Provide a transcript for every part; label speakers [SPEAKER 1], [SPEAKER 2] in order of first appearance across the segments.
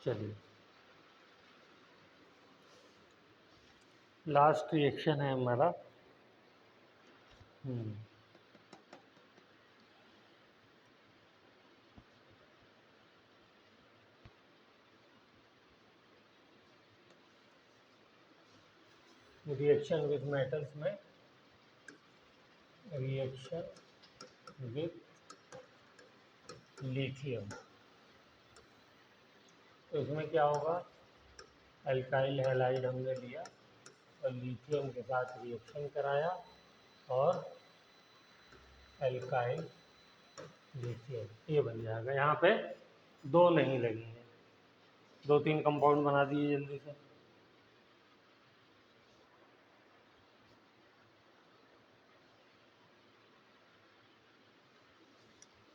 [SPEAKER 1] चलिए, last reaction है हमारा। रिएक्शन विथ मेटल्स में रिएक्शन विथ लिथियम। तो इसमें क्या होगा, एल्काइल हैलाइड हमने लिया और लिथियम के साथ रिएक्शन कराया और एल्काइल लिथियम ये बन जाएगा। यहाँ पे दो नहीं लगेंगे, 2-3 कंपाउंड बना दिए जल्दी से।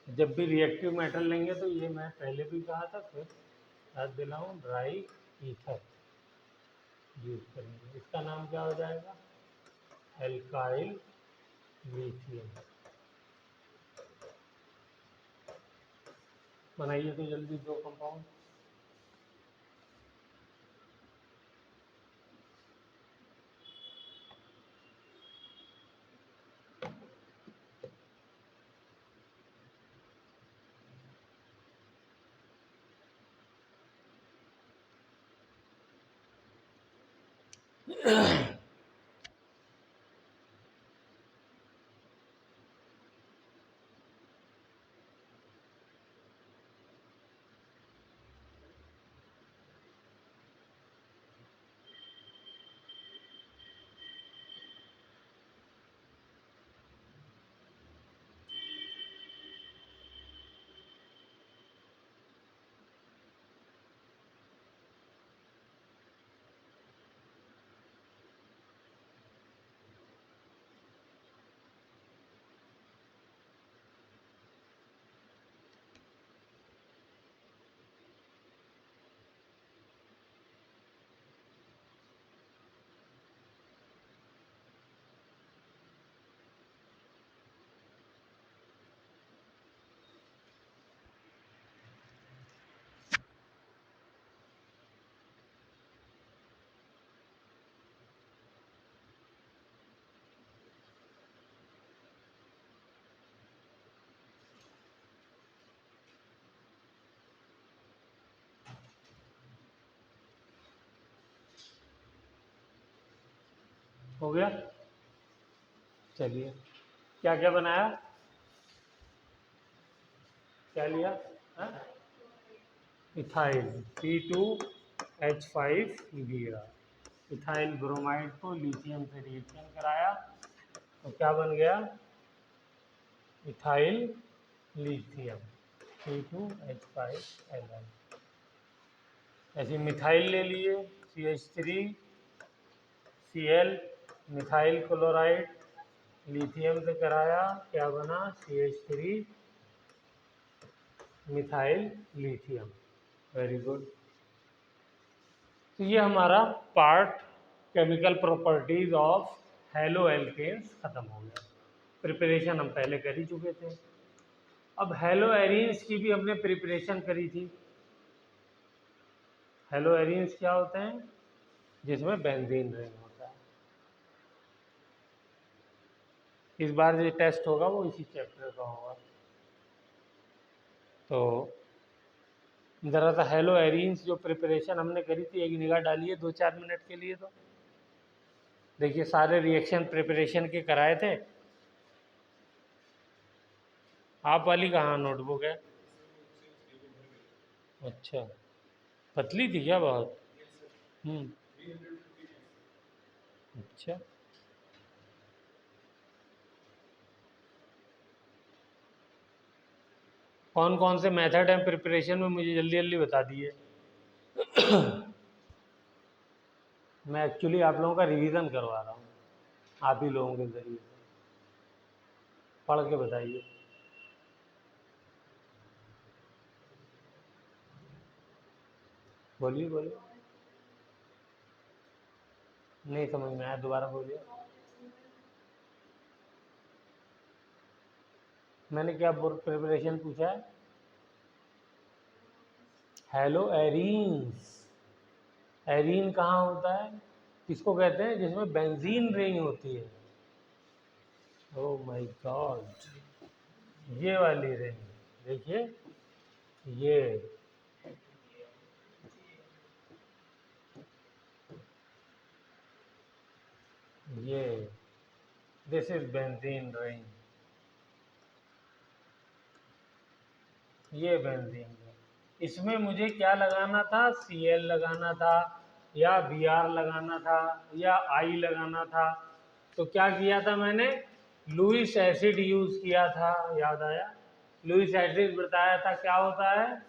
[SPEAKER 1] जब भी रिएक्टिव मेटल लेंगे तो ये मैं पहले भी कहा था, फिर याद दिलाऊं, ड्राई ईथर यूज करेंगे। इसका नाम क्या हो जाएगा, एल्काइल लिथियम। बनाइए तो जल्दी दो कंपाउंड। हो गया। चलिए, क्या क्या बनाया, क्या लिया, इथाइल C2H5 लिया। इथाइल ब्रोमाइड को लिथियम से रिएक्शन कराया तो क्या बन गया, इथाइल लिथियम C2H5Li। ऐसे मिथाइल ले लिए, CH3Cl, मिथाइल क्लोराइड, लिथियम से कराया, क्या बना, CH3 methyl lithium. Very good. तो ये हमारा part chemical properties of haloalkanes खत्म हो गया। प्रिपरेशन हम पहले कर ही चुके थे। अब हेलो एरीन्स की भी हमने प्रिपरेशन करी थी। हेलो एरीन्स क्या होते हैं, जिसमें बेंजीन रिंग होता है। इस बार जो टेस्ट होगा वो इसी चैप्टर का होगा। तो ज़रा सा हेलो एरीन्स जो प्रिपरेशन हमने करी थी एक निगाह डालिए 2-4 मिनट के लिए। तो देखिए सारे रिएक्शन प्रिपरेशन के कराए थे। आप वाली कहाँ नोटबुक है? अच्छा, पतली थी क्या बहुत? अच्छा, कौन कौन से मेथड हैं प्रिपरेशन में, मुझे जल्दी जल्दी बता दिए। मैं एक्चुअली आप लोगों का रिवीजन करवा रहा हूँ, आप ही लोगों के जरिए से। पढ़ के बताइए। बोलिए बोलिए, नहीं समझ में आया, दोबारा बोलिए। मैंने क्या प्रिपरेशन पूछा है? Hello arenes. एरीन कहाँ होता है, किसको कहते हैं, जिसमें बेंजीन रिंग होती है। ओह माय गॉड, ये वाली रिंग देखिए, ये ये दिस इज बेंजीन रिंग, ये बेंजीन है। इसमें मुझे क्या लगाना था, Cl लगाना था या Br लगाना था या I लगाना था। तो क्या किया था मैंने, लुईस एसिड यूज किया था, याद आया। लुईस एसिड बताया था क्या होता है।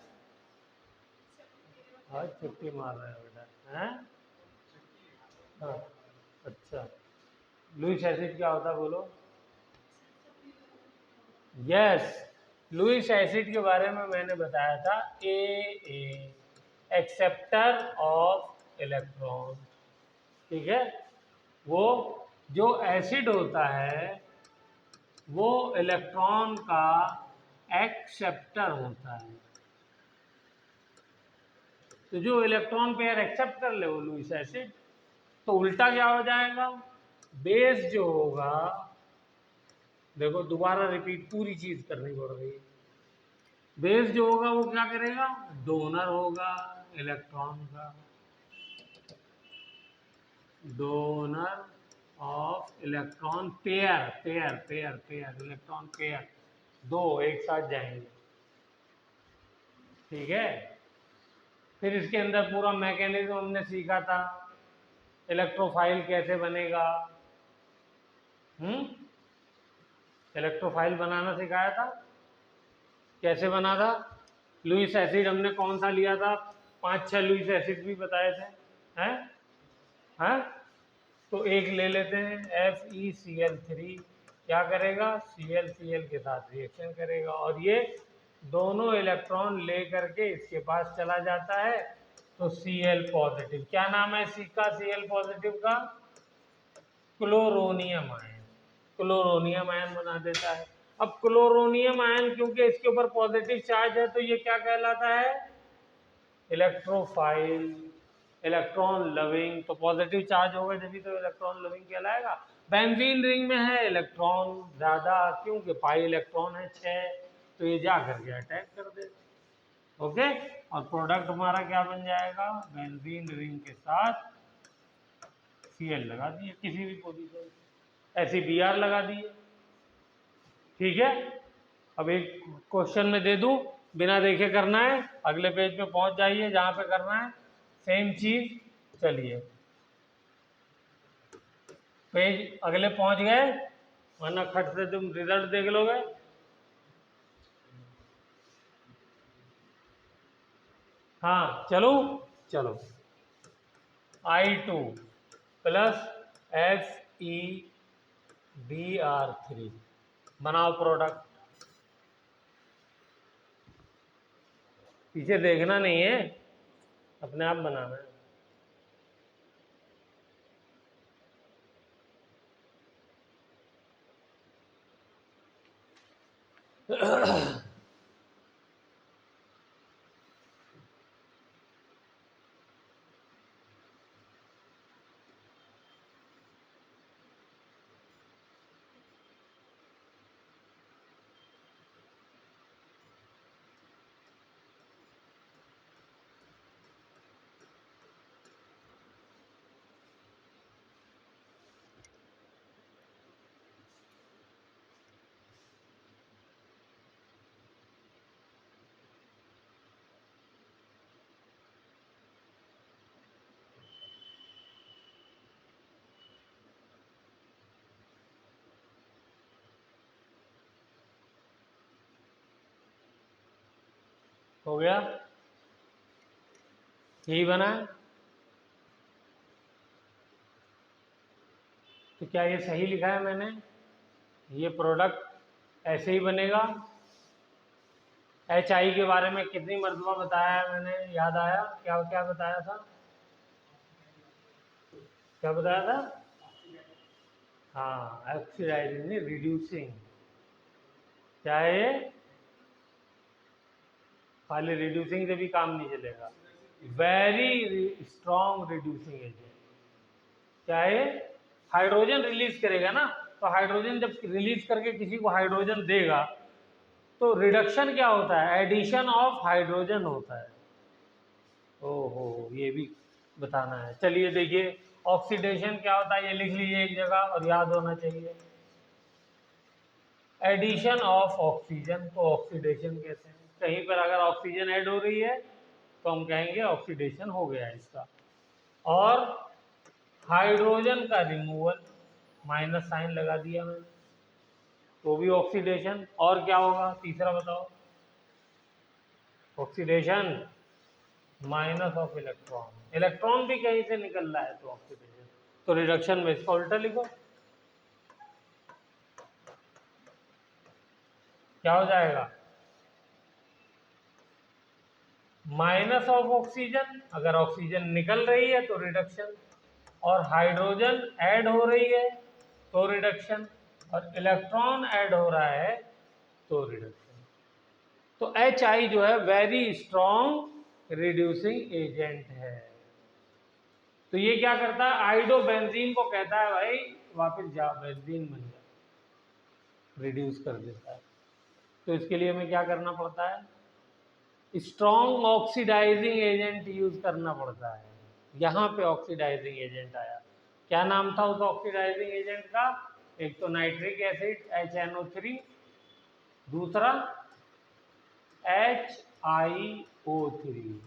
[SPEAKER 1] आज छुट्टी मार रहा है बेटा, हैं? हाँ, अच्छा, लुईस एसिड क्या होता है बोलो। यस, लुईस एसिड के बारे में मैंने बताया था, ए एक्सेप्टर ऑफ इलेक्ट्रॉन। ठीक है, वो जो एसिड होता है वो इलेक्ट्रॉन का एक्सेप्टर होता है। तो जो इलेक्ट्रॉन पेयर एक्सेप्ट कर ले वो लुईस एसिड। तो उल्टा क्या हो जाएगा, बेस जो होगा, देखो दोबारा रिपीट पूरी चीज करनी पड़ रही है। बेस जो होगा वो क्या करेगा, डोनर होगा इलेक्ट्रॉन का, donor of electron pair, pair pair pair electron pair, दो एक साथ जाएंगे। ठीक है, फिर इसके अंदर पूरा मैकेनिज्म हमने सीखा था, इलेक्ट्रोफाइल कैसे बनेगा। इलेक्ट्रोफाइल बनाना सिखाया था, कैसे बना था। लुईस एसिड हमने कौन सा लिया था, 5-6 लुईस एसिड भी बताए थे, हैं हैं। तो एक ले लेते हैं, FeCl3 क्या करेगा, Cl के साथ रिएक्शन करेगा और ये दोनों इलेक्ट्रॉन ले करके इसके पास चला जाता है। तो Cl पॉजिटिव, क्या नाम है इसका, Cl पॉजिटिव का, क्लोरोनियम आयन, क्लोरोनियम आयन बना देता है। अब क्लोरोनियम आयन क्योंकि इसके ऊपर पॉजिटिव चार्ज है तो ये क्या कहलाता है, इलेक्ट्रोफाइल, इलेक्ट्रॉन लविंग। तो पॉजिटिव चार्ज होगा जब तो इलेक्ट्रॉन लविंग कहलाएगा। बेंजीन रिंग में है इलेक्ट्रॉन ज्यादा, क्योंकि पाई इलेक्ट्रॉन है 6, तो ये जा करके अटैक कर देगा। ओके, और प्रोडक्ट हमारा क्या बन जाएगा, बेंजीन रिंग के साथ Cl लगा दिए किसी भी पोजीशन, ऐसी Br लगा दिए। ठीक है, अब एक क्वेश्चन में दे दूं, बिना देखे करना है, अगले पेज पे पहुंच जाइए जहां पे करना है, सेम चीज। चलिए पेज अगले पहुंच गए, वरना खट से तुम रिजल्ट देख लोगे। हाँ चलो, चलो I2 प्लस FeBr3 बनाओ प्रोडक्ट। पीछे देखना नहीं है, अपने आप बनाना है। हो गया, यही बना है। तो क्या ये सही लिखा है मैंने, ये प्रोडक्ट ऐसे ही बनेगा। HI के बारे में कितनी मरतबा बताया है मैंने, याद आया, क्या क्या बताया था, क्या बताया था। हाँ, ऑक्सीडाइजिंग नहीं, रिड्यूसिंग। क्या है ये, खाली रिड्यूसिंग से भी काम नहीं चलेगा। Very strong reducing agent. क्या है? हाइड्रोजन रिलीज करेगा ना, तो हाइड्रोजन जब रिलीज करके किसी को हाइड्रोजन देगा तो रिडक्शन क्या होता है? एडिशन ऑफ हाइड्रोजन होता है। ओहो, ये भी बताना है। चलिए देखिए, ऑक्सीडेशन क्या होता है ये लिख लीजिए एक जगह और याद होना चाहिए। एडिशन ऑफ ऑक्सीजन को ऑक्सीडेशन कहते हैं। कहीं पर अगर ऑक्सीजन ऐड हो रही है तो हम कहेंगे ऑक्सीडेशन हो गया इसका। और हाइड्रोजन का रिमूवल, माइनस साइन लगा दिया मैंने, तो भी ऑक्सीडेशन। और क्या होगा तीसरा बताओ? Oxidation minus of electron, electron भी कहीं से निकल रहा है तो ऑक्सीडेशन। तो रिडक्शन में इसका उल्टा लिखो, क्या हो जाएगा? माइनस ऑफ ऑक्सीजन, अगर ऑक्सीजन निकल रही है तो रिडक्शन, और हाइड्रोजन ऐड हो रही है तो रिडक्शन, और इलेक्ट्रॉन ऐड हो रहा है तो रिडक्शन। तो HI जो है वेरी स्ट्रॉन्ग रिड्यूसिंग एजेंट है। तो ये क्या करता है? आइडो बेंजीन को कहता है भाई वापस जा, बेंजीन बन जा, रिड्यूस कर देता है। तो इसके लिए हमें क्या करना पड़ता है? स्ट्रॉन्ग ऑक्सीडाइजिंग एजेंट यूज करना पड़ता है। यहाँ पे ऑक्सीडाइजिंग एजेंट आया। क्या नाम था उस ऑक्सीडाइजिंग एजेंट का? एक तो नाइट्रिक एसिड HNO3, दूसरा HiO3।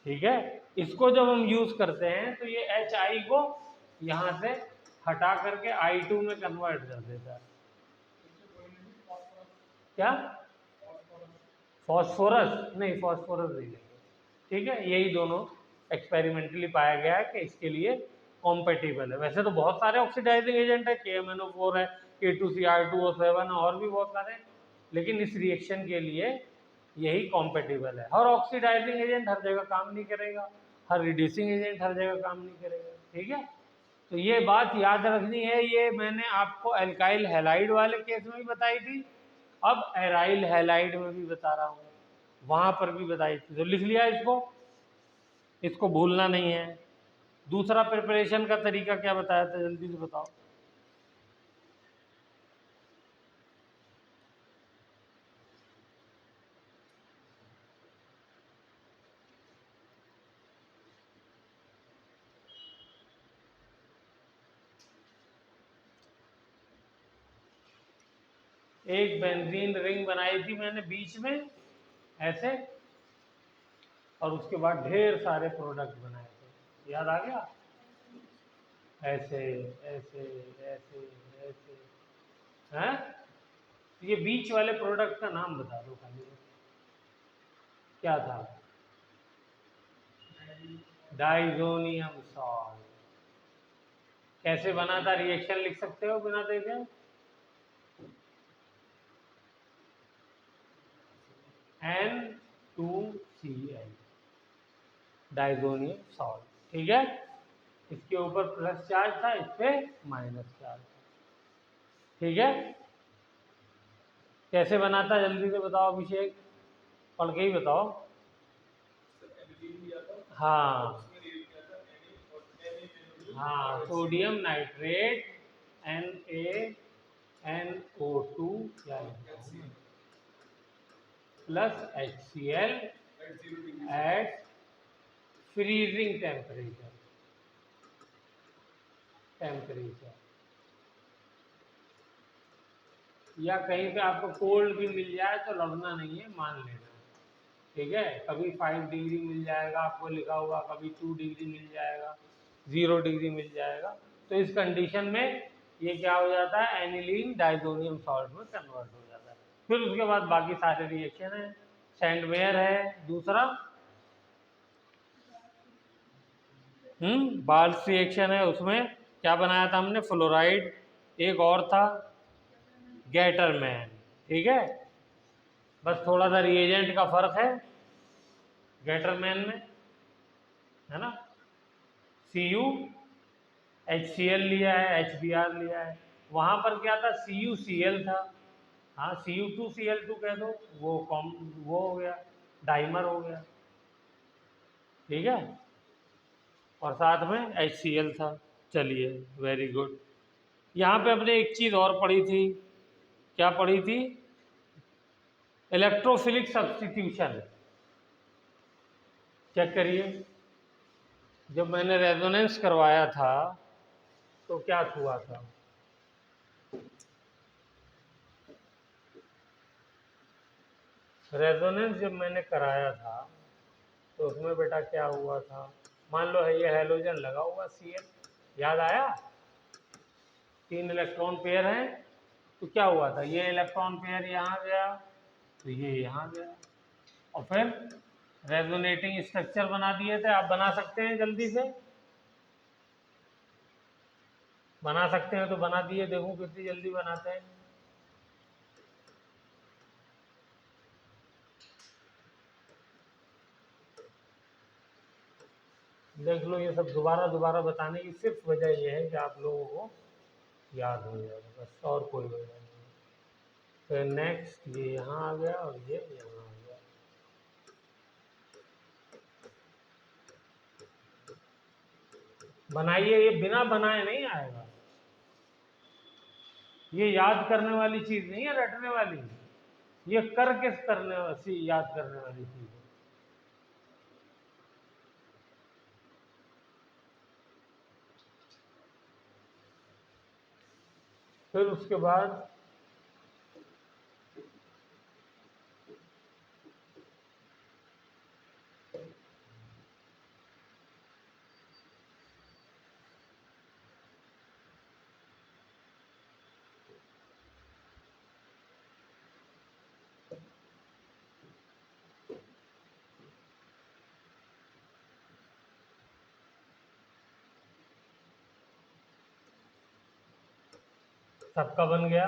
[SPEAKER 1] ठीक है, इसको जब हम यूज करते हैं तो ये HI को यहां से हटा करके I2 में कन्वर्ट कर देता है। क्या? फॉस्फोरस नहीं, फॉस्फोरस नहीं लेंगे। ठीक है, यही दोनों एक्सपेरिमेंटली पाया गया है कि इसके लिए कॉम्पेटिबल है। वैसे तो बहुत सारे ऑक्सीडाइजिंग एजेंट है, KMNO4 है, K2CR2O7 और भी बहुत सारे, लेकिन इस रिएक्शन के लिए यही कॉम्पेटिबल है। हर ऑक्सीडाइजिंग एजेंट हर जगह काम नहीं करेगा, हर रिड्यूसिंग एजेंट हर जगह काम नहीं करेगा। ठीक है, तो ये बात याद रखनी है। ये मैंने आपको एल्काइल हैलाइड वाले केस में भी बताई थी, अब एराइल हैलाइड में भी बता रहा हूँ, वहां पर भी बताई थी। तो लिख लिया इसको, इसको भूलना नहीं है। दूसरा प्रिपरेशन का तरीका क्या बताया था, जल्दी से बताओ। एक बेंजीन रिंग बनाई थी मैंने बीच में ऐसे, और उसके बाद ढेर सारे प्रोडक्ट बनाए थे, याद आ गया? ऐसे ऐसे ऐसे ऐसे हैं। ये बीच वाले प्रोडक्ट का नाम बता दो खाली, क्या था? Diazonium salt. कैसे बना था? रिएक्शन लिख सकते हो बिना देखे? N2Cl, diazonium salt. ठीक है, इसके ऊपर प्लस चार्ज था, इस पे माइनस चार्ज था। ठीक है, कैसे बना था जल्दी से बताओ अभिषेक, पढ़ के ही बताओ। हाँ हाँ, सोडियम नाइट्रेट NaNO2 क्या plus HCl at freezing temperature, या कहीं पे आपको कोल्ड भी मिल जाए तो लड़ना नहीं है, मान लेना। ठीक है, कभी 5 डिग्री मिल जाएगा आपको लिखा होगा, कभी 2 डिग्री मिल जाएगा, 0 डिग्री मिल जाएगा। तो इस कंडीशन में ये क्या हो जाता है? एनिलीन डाइजोनियम सॉल्ट में कन्वर्ट हो जाता है। फिर उसके बाद बाकी सारे रिएक्शन है। सैंडवेयर है दूसरा, बाल्स रिएक्शन है, उसमें क्या बनाया था हमने? फ्लोराइड। एक और था गैटरमैन। ठीक है, बस थोड़ा सा रिएजेंट का फर्क है गैटरमैन में, है ना? Cu HCl लिया है, HBr लिया है। वहां पर क्या था? CuCl था, हाँ Cu2Cl2 कह दो, वो हो गया, डाइमर हो गया, ठीक है, और साथ में HCl था। चलिए वेरी गुड। यहाँ पे अपने एक चीज़ और पढ़ी थी, क्या पढ़ी थी? Electrophilic substitution. चेक करिए, जब मैंने रेजोनेंस करवाया था तो क्या हुआ था? रेजोनेंस जब मैंने कराया था तो उसमें बेटा क्या हुआ था? मान लो है ये हैलोजन लगा हुआ Cl, याद आया? 3 इलेक्ट्रॉन पेयर हैं, तो क्या हुआ था? ये इलेक्ट्रॉन पेयर यहाँ गया, तो ये यहाँ गया, और फिर रेजोनेटिंग स्ट्रक्चर बना दिए थे। आप बना सकते हैं जल्दी से, बना सकते हैं तो बना दिए, देखो कितनी जल्दी बनाते हैं। देख लो, ये सब दोबारा दोबारा बताने की सिर्फ वजह ये है कि आप लोगों को याद हो जाएगा, बस, और कोई वजह नहीं। फिर नेक्स्ट ये यहाँ आ गया और ये यहाँ आ गया। बनाइए, ये बिना बनाए नहीं आएगा, ये याद करने वाली चीज नहीं है, रटने वाली, ये करके करने वाली, याद करने वाली चीज है। फिर उसके बाद सबका बन गया।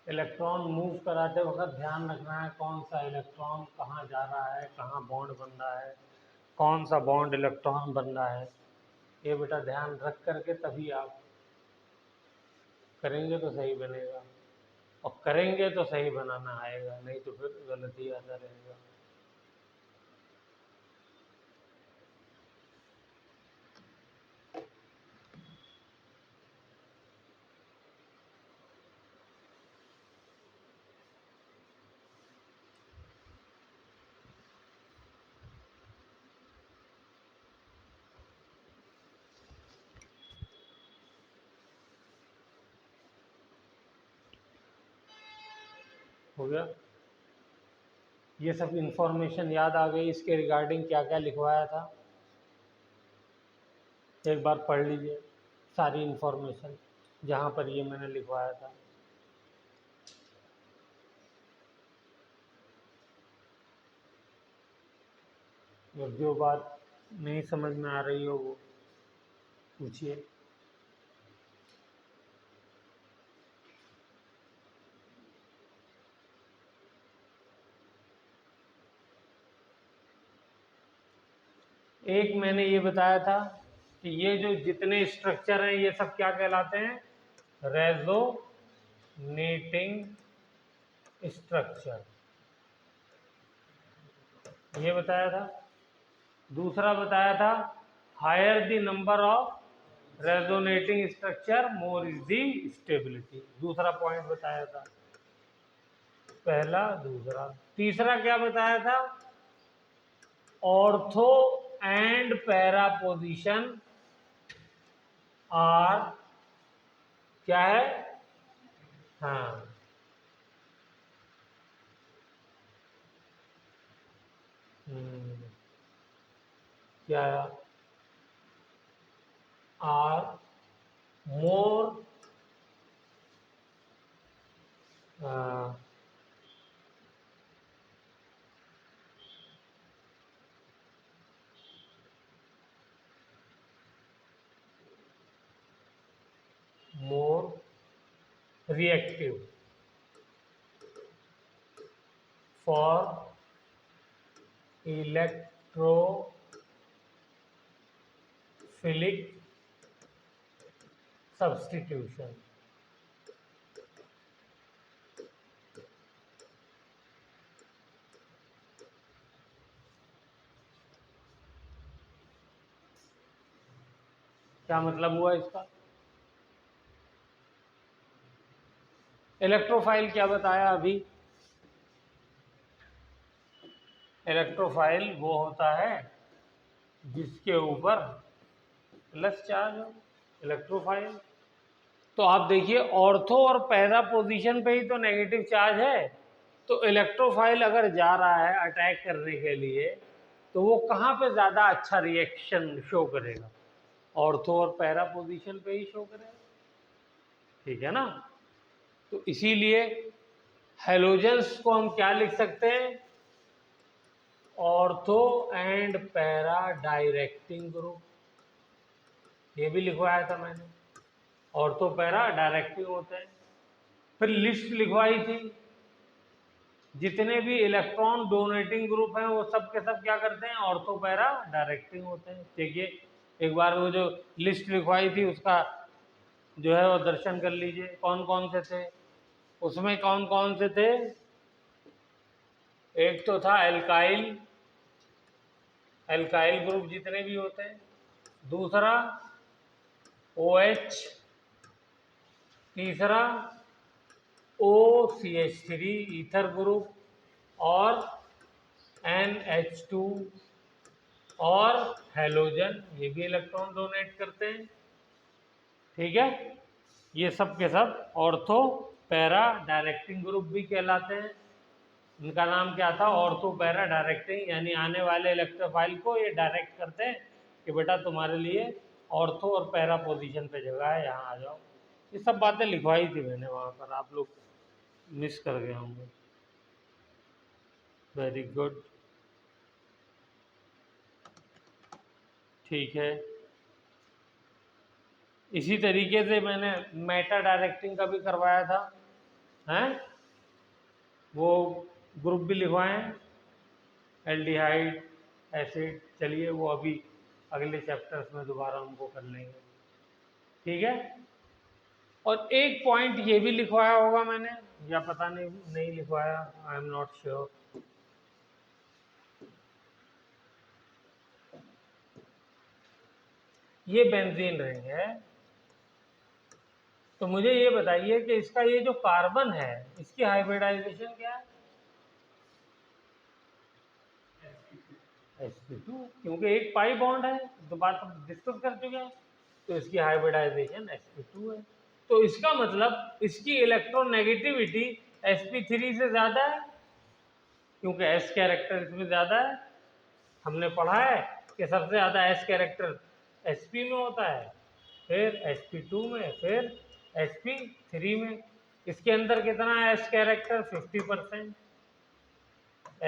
[SPEAKER 1] इलेक्ट्रॉन मूव कराते वक्त ध्यान रखना है कौन सा इलेक्ट्रॉन कहाँ जा रहा है, कहाँ बॉन्ड बन रहा है, कौन सा बॉन्ड इलेक्ट्रॉन बन रहा है। ये बेटा ध्यान रख करके तभी आप करेंगे तो सही बनेगा, और करेंगे तो सही बनाना आएगा, नहीं तो फिर गलती आता रहेगा। हो गया? ये सब इंफॉर्मेशन याद आ गई? इसके रिगार्डिंग क्या क्या लिखवाया था एक बार पढ़ लीजिए, सारी इंफॉर्मेशन जहाँ पर ये मैंने लिखवाया था। और जो बात नहीं समझ में आ रही हो वो पूछिए। एक मैंने ये बताया था कि ये जो जितने स्ट्रक्चर हैं ये सब क्या कहलाते हैं? रेजोनेटिंग स्ट्रक्चर, ये बताया था। दूसरा बताया था higher the number of resonating structure more is the stability. दूसरा पॉइंट बताया था, पहला दूसरा। तीसरा क्या बताया था? Ortho and para position are क्या है? हाँ, क्या are more more reactive for electrophilic substitution। क्या मतलब हुआ इसका? इलेक्ट्रोफाइल क्या बताया अभी? इलेक्ट्रोफाइल वो होता है जिसके ऊपर प्लस चार्ज हो, इलेक्ट्रोफाइल। तो आप देखिए, ऑर्थो और पैरा पोजीशन पे ही तो नेगेटिव चार्ज है। तो इलेक्ट्रोफाइल अगर जा रहा है अटैक करने के लिए, तो वो कहाँ पे ज़्यादा अच्छा रिएक्शन शो करेगा? ऑर्थो और पैरा पोजीशन पे ही शो करेगा, ठीक है ना? तो इसीलिए हेलोजेंस को हम क्या लिख सकते हैं? Ortho and para directing group. ये भी लिखवाया था मैंने, ऑर्थो पैरा डायरेक्टिंग होते हैं। फिर लिस्ट लिखवाई थी, जितने भी इलेक्ट्रॉन डोनेटिंग ग्रुप हैं वो सब के सब क्या करते हैं? ऑर्थो पैरा डायरेक्टिंग होते हैं। देखिए, एक बार वो जो लिस्ट लिखवाई थी उसका जो है वो दर्शन कर लीजिए, कौन कौन से थे उसमें। कौन कौन से थे? एक तो था एल्काइल, एल्काइल ग्रुप जितने भी होते हैं। दूसरा OH, तीसरा OCH3 ईथर ग्रुप, और NH2, और हेलोजन, ये भी इलेक्ट्रॉन डोनेट करते हैं, ठीक है। ये सब के सब ऑर्थो पैरा डायरेक्टिंग ग्रुप भी कहलाते हैं। इनका नाम क्या था? ऑर्थो पैरा डायरेक्टिंग, यानी आने वाले इलेक्ट्रोफाइल को ये डायरेक्ट करते हैं कि बेटा तुम्हारे लिए ऑर्थो और पैरा पोजीशन पे जगह है, यहाँ आ जाओ। ये सब बातें लिखवाई थी मैंने वहाँ पर, आप लोग मिस कर गए होंगे। वेरी गुड, ठीक है। इसी तरीके से मैंने मेटा डायरेक्टिंग का भी करवाया था, हैं? वो ग्रुप भी लिखवाए हैं, एल्डिहाइड, एसिड। चलिए वो अभी अगले चैप्टर्स में दोबारा उनको कर लेंगे, ठीक है। और एक पॉइंट ये भी लिखवाया होगा मैंने, या पता नहीं नहीं लिखवाया, आई एम नॉट श्योर। ये बेंजीन रिंग है, तो मुझे ये बताइए कि इसका ये जो कार्बन है इसकी हाइब्रिडाइजेशन क्या है? sp2, क्योंकि एक पाई बॉन्ड है, तो बात हम डिस्कस कर चुके हैं। तो इसकी हाइब्रिडाइजेशन sp2 है। तो इसका मतलब इसकी इलेक्ट्रॉन नेगेटिविटी sp3 से ज़्यादा है, क्योंकि s कैरेक्टर इसमें ज़्यादा है। हमने पढ़ा है कि सबसे ज़्यादा s कैरेक्टर sp में होता है, फिर sp2 में, फिर sp3 में। इसके अंदर कितना है s कैरेक्टर? 50%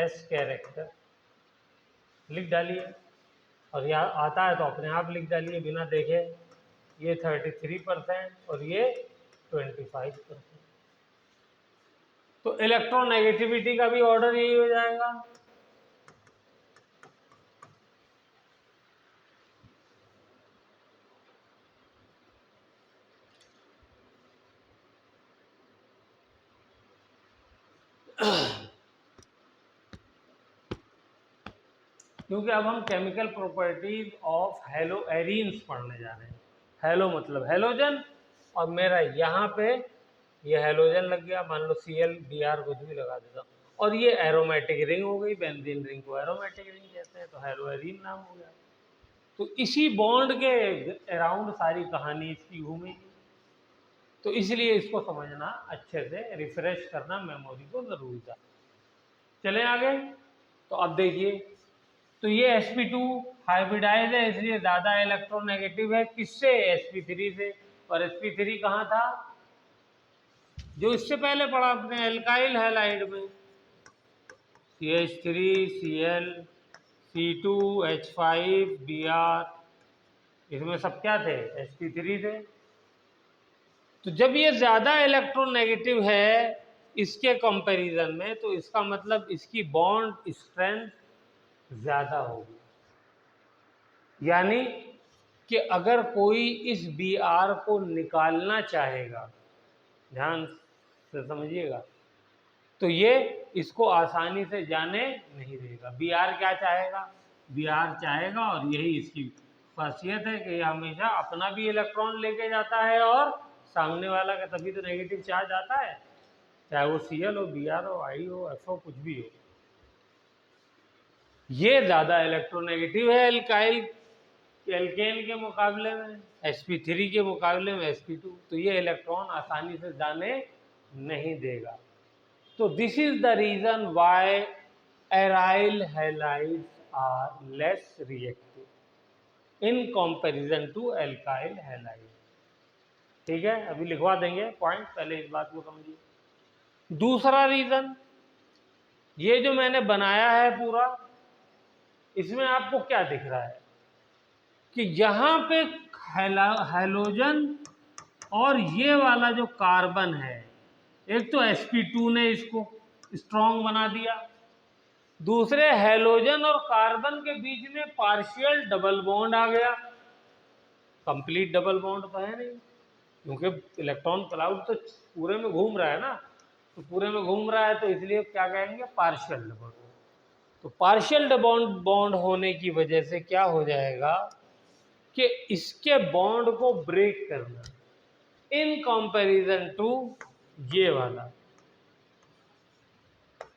[SPEAKER 1] s character. लिख डालिए, और यहाँ आता है तो अपने आप लिख डालिए बिना देखे। ये 33% और ये 25%। तो इलेक्ट्रॉन नेगेटिविटी का भी ऑर्डर यही हो जाएगा। क्योंकि अब हम chemical properties of hello arenes पढ़ने जा रहे हैं। हेलो मतलब हेलोजन, और मेरा यहाँ पे ये हेलोजन लग गया, मान लो Cl Br कुछ भी लगा देता हूँ, और ये एरोमेटिक रिंग हो गई, बेंजीन रिंग को एरोमेटिक रिंग कहते हैं, तो हेलो एरीन नाम हो गया। तो इसी बॉन्ड के अराउंड सारी कहानी इसकी घूमेगी, तो इसलिए इसको समझना अच्छे से, रिफ्रेश करना मेमोरी को जरूरी था। चलें आगे। तो अब देखिए, तो ये sp2 हाइब्रिडाइज है, इसलिए ज्यादा इलेक्ट्रोनेगेटिव है किससे, sp3 से। और sp3 कहाँ था, जो इससे पहले पढ़ा अपने एल्काइल हैलाइड में, CH3Cl C2H5Br, इसमें सब क्या थे, sp3 थे। तो जब ये ज्यादा इलेक्ट्रोनेगेटिव है इसके कंपैरिजन में, तो इसका मतलब इसकी बॉन्ड स्ट्रेंथ ज्यादा होगी। यानी कि अगर कोई इस Br को निकालना चाहेगा, ध्यान से समझिएगा, तो ये इसको आसानी से जाने नहीं देगा। Br क्या चाहेगा, Br चाहेगा, और यही इसकी खासियत है कि ये हमेशा अपना भी इलेक्ट्रॉन लेके जाता है और सामने वाला का, तभी तो नेगेटिव चार्ज आता है, चाहे वो Cl हो, Br हो, I हो, F हो, कुछ भी हो। ये ज्यादा इलेक्ट्रोनेगेटिव है एल्काइल एल्केन के मुकाबले में, sp3 के मुकाबले में sp2, तो ये इलेक्ट्रॉन आसानी से जाने नहीं देगा। तो this is the reason why aryl halides are less reactive in comparison to alkyl halide. ठीक है, अभी लिखवा देंगे पॉइंट, पहले इस बात को समझिए। दूसरा रीजन, ये जो मैंने बनाया है पूरा, इसमें आपको क्या दिख रहा है कि यहाँ पे हैलोजन और ये वाला जो कार्बन है, एक तो sp2 ने इसको स्ट्रॉन्ग बना दिया, दूसरे हैलोजन और कार्बन के बीच में पार्शियल डबल बॉन्ड आ गया। कंप्लीट डबल बॉन्ड तो है नहीं, क्योंकि इलेक्ट्रॉन क्लाउड तो पूरे में घूम रहा है ना, तो पूरे में घूम रहा है, तो इसलिए क्या कहेंगे, पार्शियल डबल बॉन्ड। तो पार्शियल डबल बॉन्ड होने की वजह से क्या हो जाएगा कि इसके बॉन्ड को ब्रेक करना, इन कंपैरिजन टू ये वाला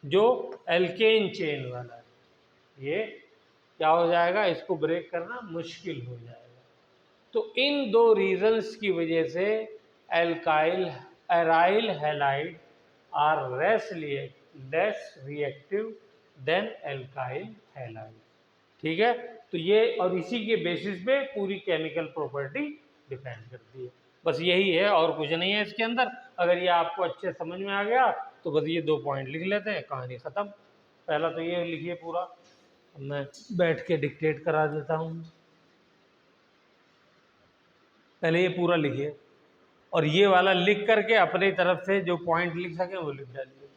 [SPEAKER 1] जो एल्केन चेन वाला है, ये क्या हो जाएगा, इसको ब्रेक करना मुश्किल हो जाएगा। तो इन दो रीजंस की वजह से aryl halide are less reactive than alkyl halide. ठीक है, तो ये, और इसी के बेसिस पे पूरी केमिकल प्रॉपर्टी डिपेंड करती है। बस यही है, और कुछ नहीं है इसके अंदर। अगर ये आपको अच्छे समझ में आ गया तो बस ये 2 पॉइंट लिख लेते हैं, कहानी ख़त्म। पहला तो ये लिखिए पूरा, मैं बैठ के डिक्टेट करा देता हूँ। पहले ये पूरा लिखिए, और ये वाला लिख करके अपनी तरफ से जो पॉइंट लिख सके वो लिख डालिए।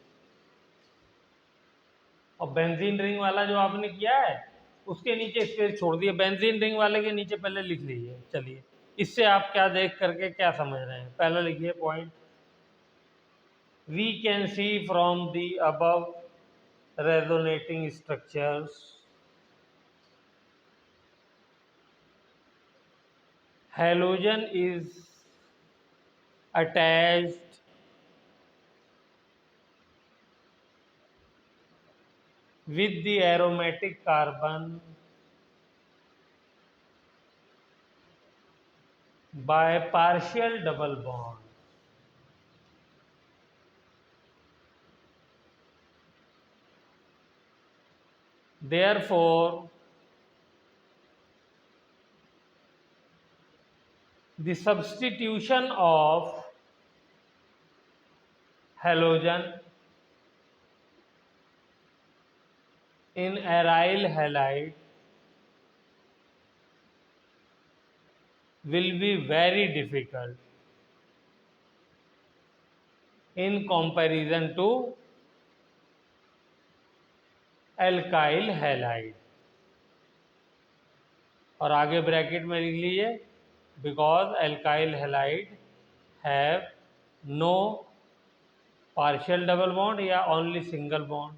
[SPEAKER 1] और बेंजीन रिंग वाला जो आपने किया है उसके नीचे स्पेस छोड़ दिए, बेंजीन रिंग वाले के नीचे पहले लिख लीजिए। चलिए, इससे आप क्या देख करके क्या समझ रहे हैं, पहले लिखिए point. We can see from the above resonating structures halogen is attached with the aromatic carbon by partial double bond. Therefore, the substitution of halogen in aryl halide will be very difficult in comparison to alkyl halide। और आगे bracket में लिख लीजिए, because alkyl halide have no partial double bond या only single bond।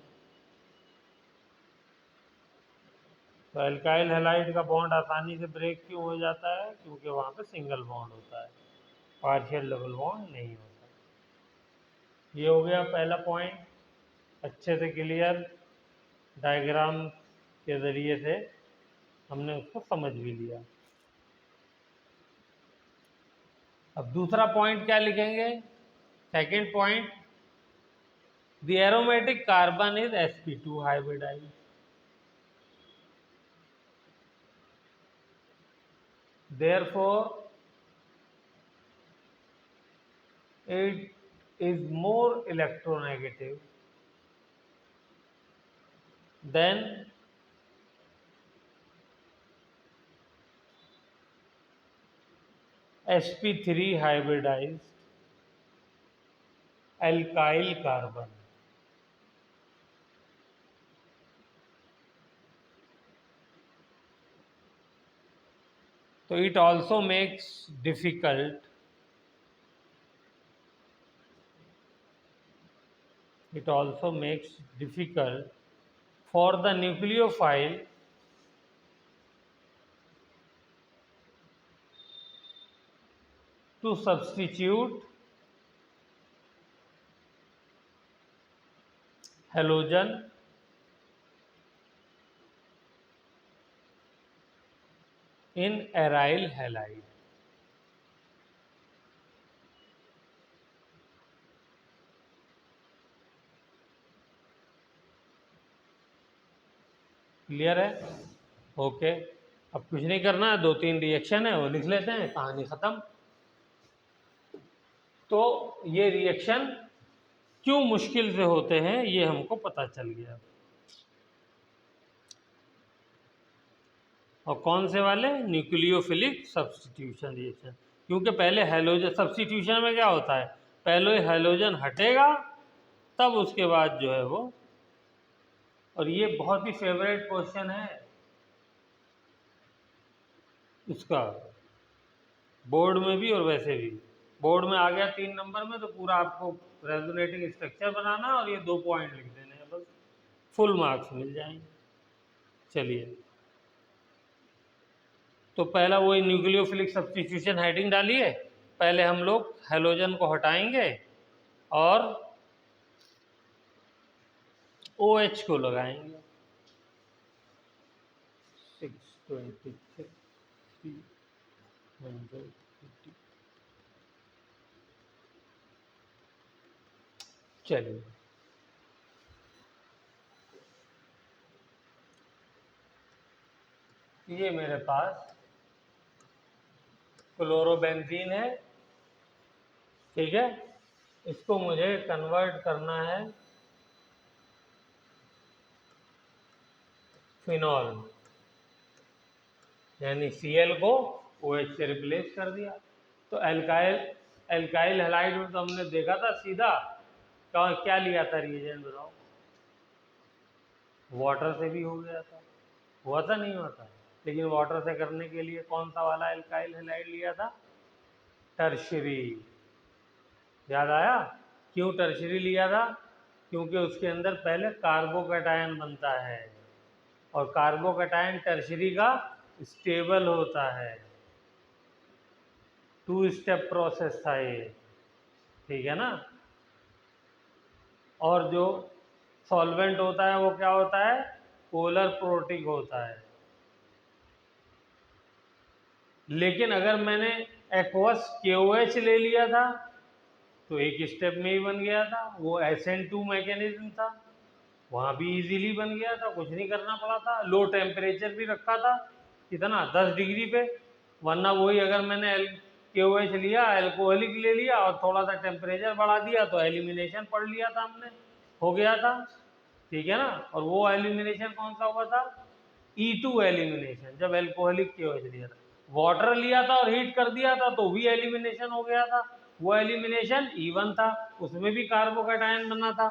[SPEAKER 1] तो alkyl halide का bond आसानी से ब्रेक क्यों हो जाता है? क्योंकि वहाँ पे सिंगल बॉन्ड होता है, पार्शियल डबल बॉन्ड नहीं होता। ये हो गया पहला पॉइंट, अच्छे से क्लियर, डायग्राम के ज़रिए से हमने उसको समझ भी लिया। अब दूसरा पॉइंट क्या लिखेंगे? Second point, the aromatic carbon is sp2 hybridized. Therefore, it is more electronegative than sp3 hybridized alkyl carbon. So it also makes difficult for the nucleophile to substitute halogen in aryl halide. Clear है? Okay, अब कुछ नहीं करना है, 2-3 reaction है वो लिख लेते हैं, कहानी खत्म। तो ये रिएक्शन क्यों मुश्किल से होते हैं ये हमको पता चल गया। और कौन से वाले? Nucleophilic substitution reaction. क्योंकि पहले हैलोजन, सब्स्टिट्यूशन में क्या होता है, पहले हैलोजन हटेगा तब उसके बाद जो है वो, और ये बहुत ही फेवरेट क्वेश्चन है इसका, बोर्ड में भी और वैसे भी। बोर्ड में आ गया 3 नंबर में तो पूरा आपको रेजोनेटिंग स्ट्रक्चर बनाना है और ये 2 पॉइंट लिख देने हैं, बस फुल मार्क्स मिल जाएंगे। चलिए, तो पहला वही न्यूक्लियोफिलिक सब्स्टिट्यूशन हेडिंग डालिए। पहले हम लोग हैलोजन को हटाएंगे और OH को लगाएंगे। 626 350। चलिए, ये मेरे पास क्लोरोबेंजीन है, ठीक है। इसको मुझे कन्वर्ट करना है फिनॉल, यानी Cl को OH से रिप्लेस कर दिया। तो एल्काइल हैलाइड में तो हमने देखा था सीधा क्या लिया था रिएजेंट, बताओ? वाटर से भी हो गया था, हुआ था नहीं हुआ था? लेकिन वाटर से करने के लिए कौन सा वाला एल्काइल हैलाइड लिया था? टर्शरी। याद आया क्यों टर्शरी लिया था? क्योंकि उसके अंदर पहले कार्बोकैटायन बनता है और कार्बोकैटायन टर्शरी का स्टेबल होता है। 2 स्टेप प्रोसेस था ये, ठीक है ना। और जो सॉल्वेंट होता है वो क्या होता है? पोलर प्रोटिक होता है। लेकिन अगर मैंने एक्वस KOH ले लिया था तो एक स्टेप में ही बन गया था, वो SN2 मैकेनिज्म था, वहाँ भी इजीली बन गया था, कुछ नहीं करना पड़ा था। लो टेम्परेचर भी रखा था, कितना, 10 डिग्री पे। वरना वही अगर मैंने KOH लिया, एल्कोहलिक ले लिया और थोड़ा सा टेम्परेचर बढ़ा दिया तो एलिमिनेशन पढ़ लिया था हमने, हो गया था, ठीक है ना। और वो एलिमिनेशन कौन सा हुआ था? E2 एलिमिनेशन, जब एल्कोहलिक KOH लिया था। वाटर लिया था और हीट कर दिया था तो भी एलिमिनेशन हो गया था, वो एलिमिनेशन E1 था, उसमें भी कार्बोकैटायन बना था।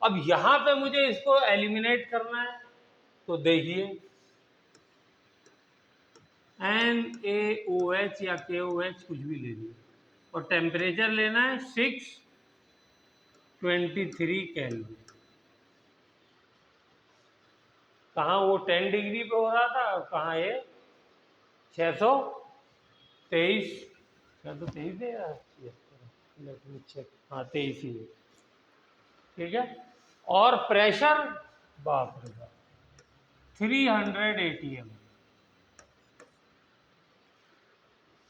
[SPEAKER 1] अब यहाँ पे मुझे इसको एलिमिनेट करना है, तो देखिए NaOH या KOH कुछ भी ले लीजिए और टेम्परेचर लेना है 623 केल्विन। कहाँ वो 10 डिग्री पे हो रहा था और कहाँ ये 623, क्या तो 23 है यार, लेट मी चेक, हाँ 23 ही है, ठीक है। और प्रेशर, बाप रे बाप, 300 ATM।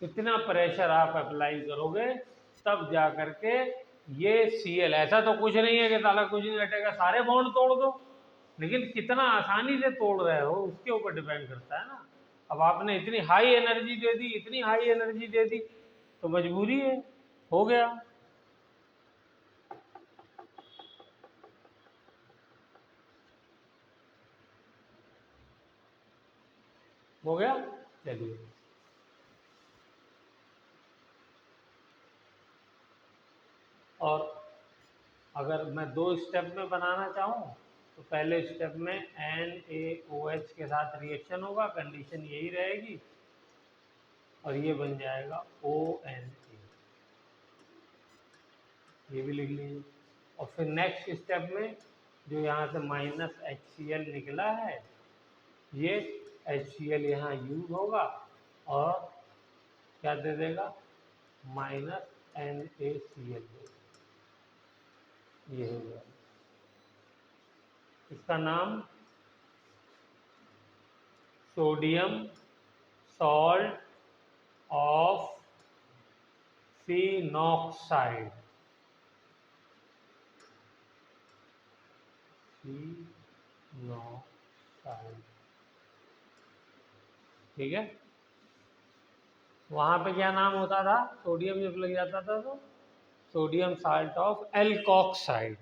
[SPEAKER 1] इतना प्रेशर आप अप्लाई करोगे तब जा करके ये Cl, ऐसा तो कुछ नहीं है कि साला कुछ नहीं हटेगा, सारे बॉन्ड तोड़ दो, लेकिन कितना आसानी से तोड़ रहे हो उसके ऊपर डिपेंड करता है ना। अब आपने इतनी हाई एनर्जी दे दी, इतनी हाई एनर्जी दे दी, तो मजबूरी है, हो गया। हो गया, चलिए। और अगर मैं 2 स्टेप में बनाना चाहूँ तो पहले स्टेप में NaOH के साथ रिएक्शन होगा, कंडीशन यही रहेगी, और ये बन जाएगा ONA, ये भी लिख लीजिए। और फिर नेक्स्ट स्टेप में जो यहाँ से -HCl निकला है, ये HCl यहाँ यूज होगा और क्या दे देगा, -NaCl, ये हो गया। इसका नाम sodium salt of phenoxide, phenoxide, ठीक है। वहाँ पे क्या नाम होता था, सोडियम जब लग जाता था तो सोडियम साल्ट ऑफ एल्कोक्साइड,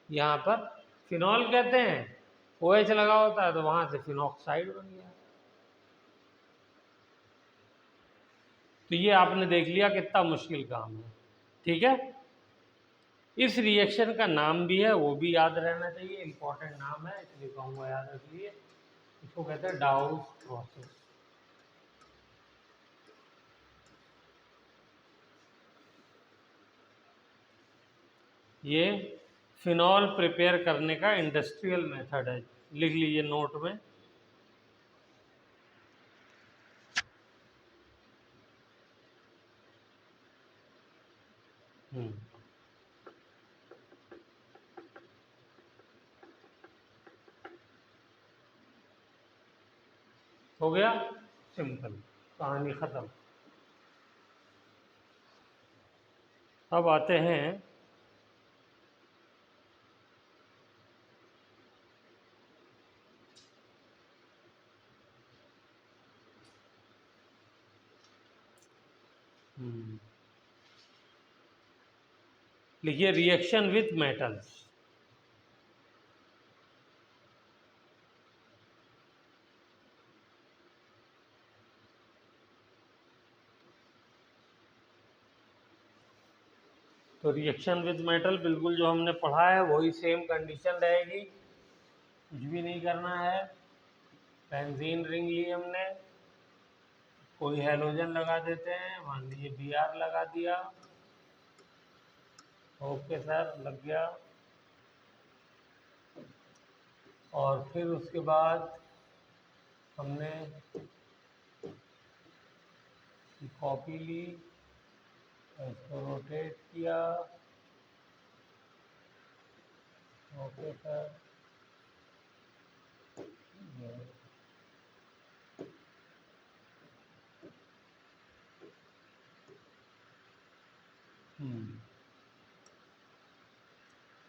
[SPEAKER 1] यहाँ पर फिनॉल कहते हैं, OH लगा होता है तो वहाँ से फिनॉक्साइड बन गया। तो ये आपने देख लिया कितना मुश्किल काम है, ठीक है। इस रिएक्शन का नाम भी है, वो भी याद रहना चाहिए, इंपॉर्टेंट नाम है इसलिए कहूँगा याद रखिए। इसको कहते हैं डाउस प्रोसेस। ये फिनॉल प्रिपेयर करने का इंडस्ट्रियल मेथड है, लिख लीजिए नोट में। हो गया, सिंपल, कहानी खत्म। अब आते हैं लिखिए रिएक्शन विथ मेटल्स। तो रिएक्शन विद मेटल बिल्कुल जो हमने पढ़ा है वही सेम कंडीशन रहेगी, कुछ भी नहीं करना है। बेंजीन रिंग ली हमने, कोई हेलोजन लगा देते हैं, मान लीजिए Br लगा दिया, ओके सर लग गया। और फिर उसके बाद हमने कॉपी ली, इसको रोटेट किया, ओके सर।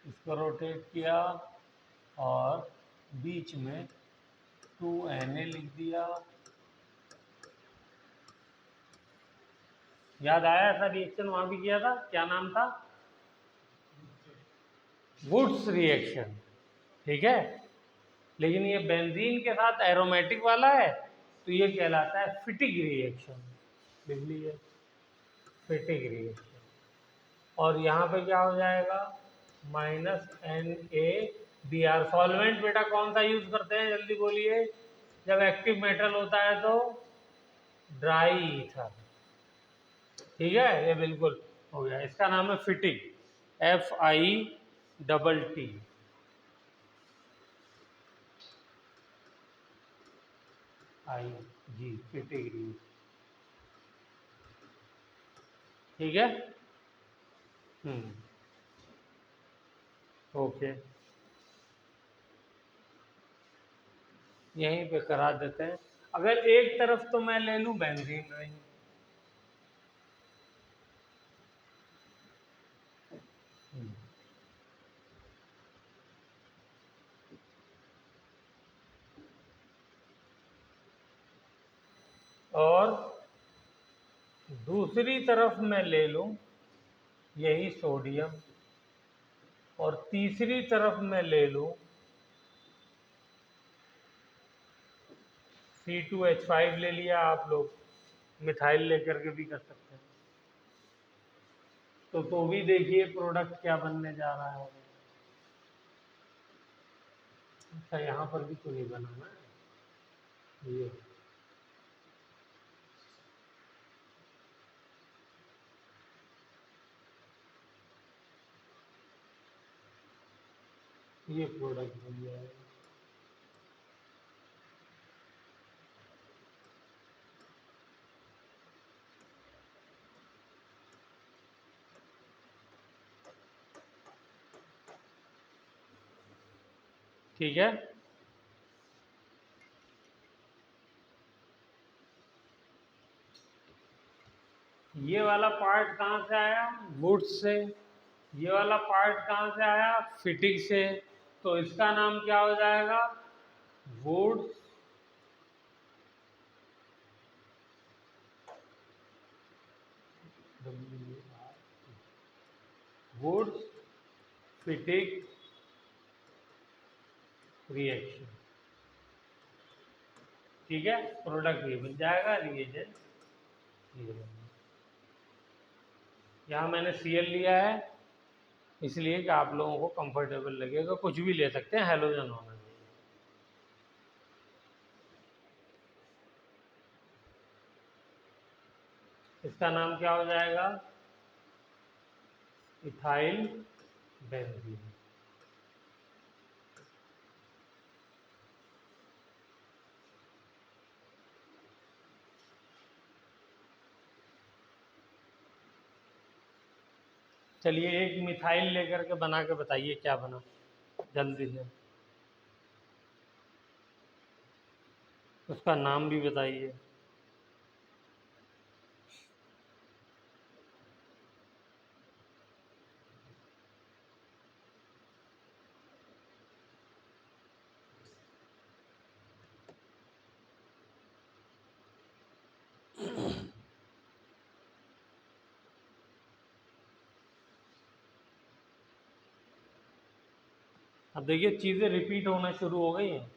[SPEAKER 1] इसको रोटेट किया और बीच में 2Na लिख दिया। याद आया ऐसा रिएक्शन वहां भी किया था, क्या नाम था, वुड्स रिएक्शन, ठीक है। लेकिन ये बेंजीन के साथ एरोमेटिक वाला है तो ये कहलाता है फिटिक रिएक्शन, लिख लीजिए फिटिक रिएक्शन। और यहाँ पे क्या हो जाएगा, -NaBr। सॉल्वेंट बेटा कौन सा यूज करते हैं जल्दी बोलिए, जब एक्टिव मेटल होता है तो ड्राई ईथर, ठीक है। ये बिल्कुल हो गया, इसका नाम है फिटिक, FITT। आई जी फिटिग्री। ठीक है। हम्म। ओके, यहीं पे करा देते हैं। अगर एक तरफ तो मैं ले लूं बेंजीन रिंग। और दूसरी तरफ मैं ले लूं यही सोडियम, और तीसरी तरफ मैं ले लूं C2H5 ले लिया। आप लोग मिथाइल लेकर के भी कर सकते हैं। तो भी देखिए प्रोडक्ट क्या बनने जा रहा है। अच्छा, यहाँ पर भी तो नहीं बना ना ये प्रोडक्ट बन जाएगा। ठीक है। ये वाला पार्ट कहाँ से आया? वुड्स से। ये वाला पार्ट कहाँ से आया? फिटिंग से। तो इसका नाम क्या हो जाएगा? Wurtz Wurtz Fittig reaction. ठीक है, प्रोडक्ट ये बन जाएगा, रिएजेंट ये बन जाएगा। यहाँ मैंने Cl लिया है इसलिए कि आप लोगों को कंफर्टेबल लगेगा। कुछ भी ले सकते हैं, हेलोजन होना चाहिए। इसका नाम क्या हो जाएगा? Ethyl benzene. चलिए एक मिथाइल लेकर के बना के बताइए क्या बना, जल्दी से। उसका नाम भी बताइए। अब देखिए चीज़ें रिपीट होना शुरू हो गई हैं।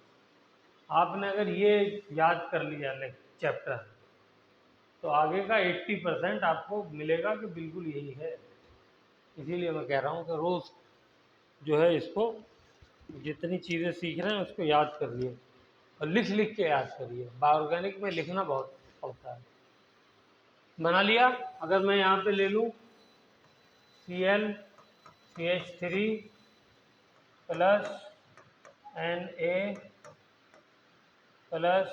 [SPEAKER 1] आपने अगर ये याद कर लिया चैप्टर, तो आगे का 80% आपको मिलेगा कि बिल्कुल यही है। इसीलिए मैं कह रहा हूँ कि रोज़ जो है इसको, जितनी चीज़ें सीख रहे हैं उसको याद करिए और लिख लिख के याद करिए। बायोऑर्गेनिक में लिखना बहुत पड़ता है। बना लिया। अगर मैं यहाँ पे ले लूँ ClCH3 plus Na plus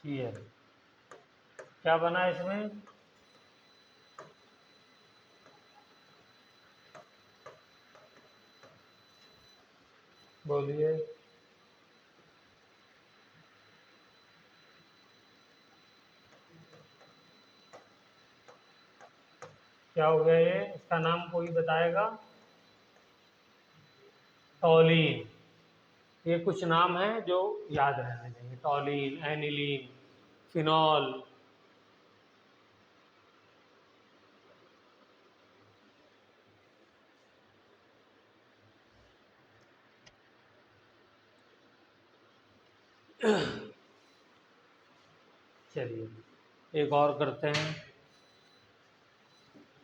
[SPEAKER 1] Cl, क्या बना इसमें? बोलिए। क्या हो गया ये? इसका नाम कोई बताएगा? टॉलीन। ये कुछ नाम है जो याद रहने चाहिए। टॉलीन, एनिलीन, फिनॉल। चलिए एक और करते हैं।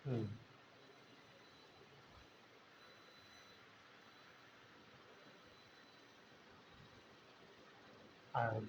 [SPEAKER 1] हम्म, आ गई।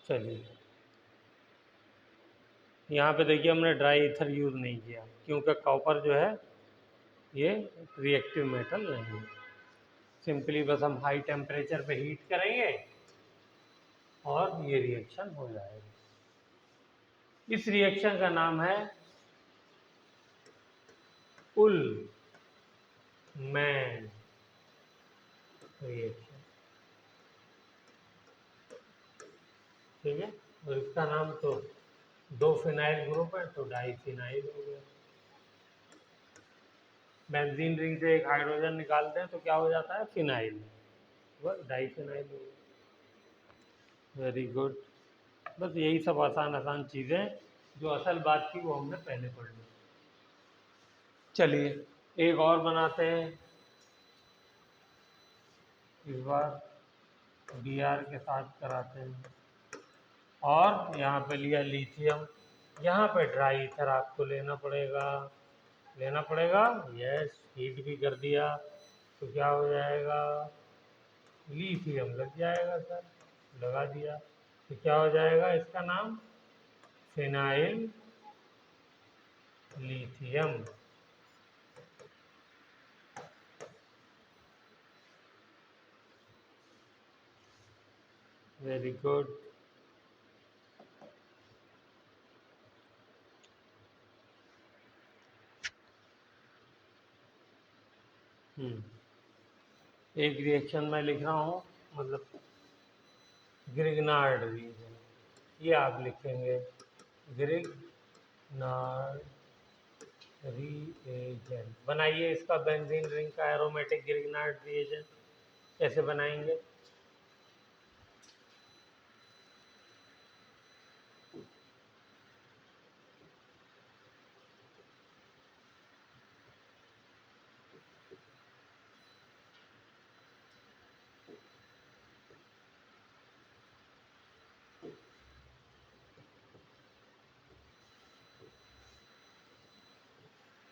[SPEAKER 1] चलिए यहाँ पे देखिए हमने ड्राई ईथर यूज़ नहीं किया क्योंकि कॉपर जो है ये रिएक्टिव मेटल नहीं है। सिंपली बस हम हाई टेम्परेचर पे हीट करेंगे और ये रिएक्शन हो जाएगा। इस रिएक्शन का नाम है उलमैन रिएक्शन, ठीक है। और इसका नाम तो 2 फिनाइल ग्रुप है तो डाई फिनाइल हो गया। बेंजीन रिंग से एक हाइड्रोजन निकालते हैं तो क्या हो जाता है, फिनाइल, वह डाई फिनाइल हो गया। Very good. बस यही सब आसान आसान चीज़ें जो असल बात की वो हमने पहले पढ़ ली। चलिए एक और बनाते हैं, इस बार Br के साथ कराते हैं। और यहाँ पे लिया लिथियम, यहाँ पे ड्राई ईथर आपको लेना पड़ेगा, यस, हीट भी कर दिया तो क्या हो जाएगा, लिथियम लग जाएगा सर, लगा दिया तो क्या हो जाएगा, इसका नाम फिनाइल लिथियम। Very good. एक रिएक्शन में लिख रहा हूँ, मतलब ग्रिग्नार्ड रिएक्शन, ये आप लिखेंगे ग्रिग्नार्ड रिएजेंट। बनाइए इसका बेंजीन रिंग का एरोमेटिक ग्रिग्नार्ड रिएजेंट, कैसे बनाएंगे।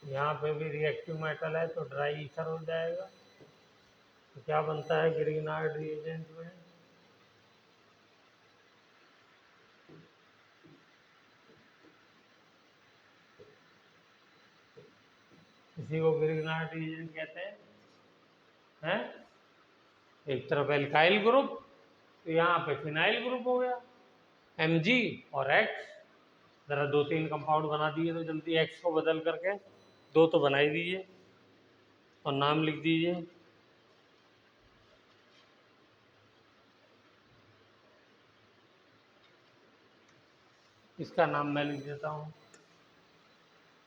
[SPEAKER 1] यहाँ पे भी रिएक्टिव मेटल है तो ड्राई ईथर हो जाएगा, तो क्या बनता है ग्रिग्नार्ड रिएजेंट में, इसी को ग्रिग्नार्ड रिएजेंट कहते हैं। एक तरफ एल्काइल ग्रुप तो यहाँ पे फिनाइल ग्रुप हो गया, Mg और X। ज़रा 2-3 कंपाउंड बना दिए तो जल्दी, X को बदल करके 2 तो बना ही दीजिए और नाम लिख दीजिए। इसका नाम मैं लिख देता हूँ,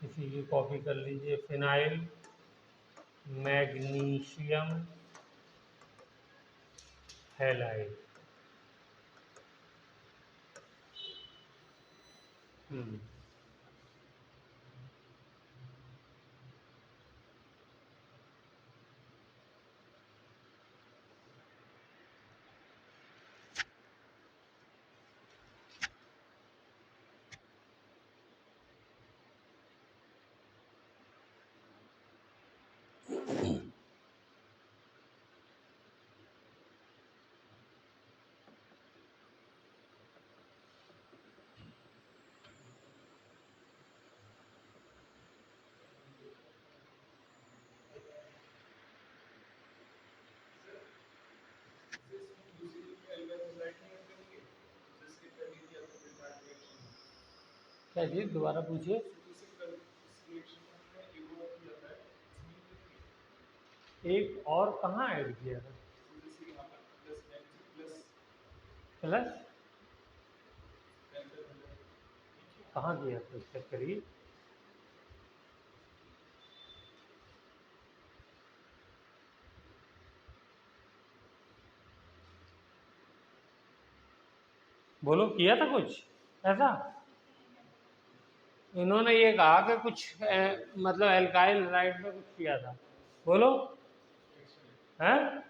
[SPEAKER 1] इसी की कॉपी कर लीजिए, फिनाइल मैग्नीशियम हैलाइड। क्या जी, दोबारा पूछिए। एक और कहाँ ऐड किया था, प्लस कहाँ किया था, चेक करिए। बोलो, किया था कुछ ऐसा। इन्होंने ये कहा कि कुछ मतलब एल्काइल राइड में कुछ किया था, बोलो हैं।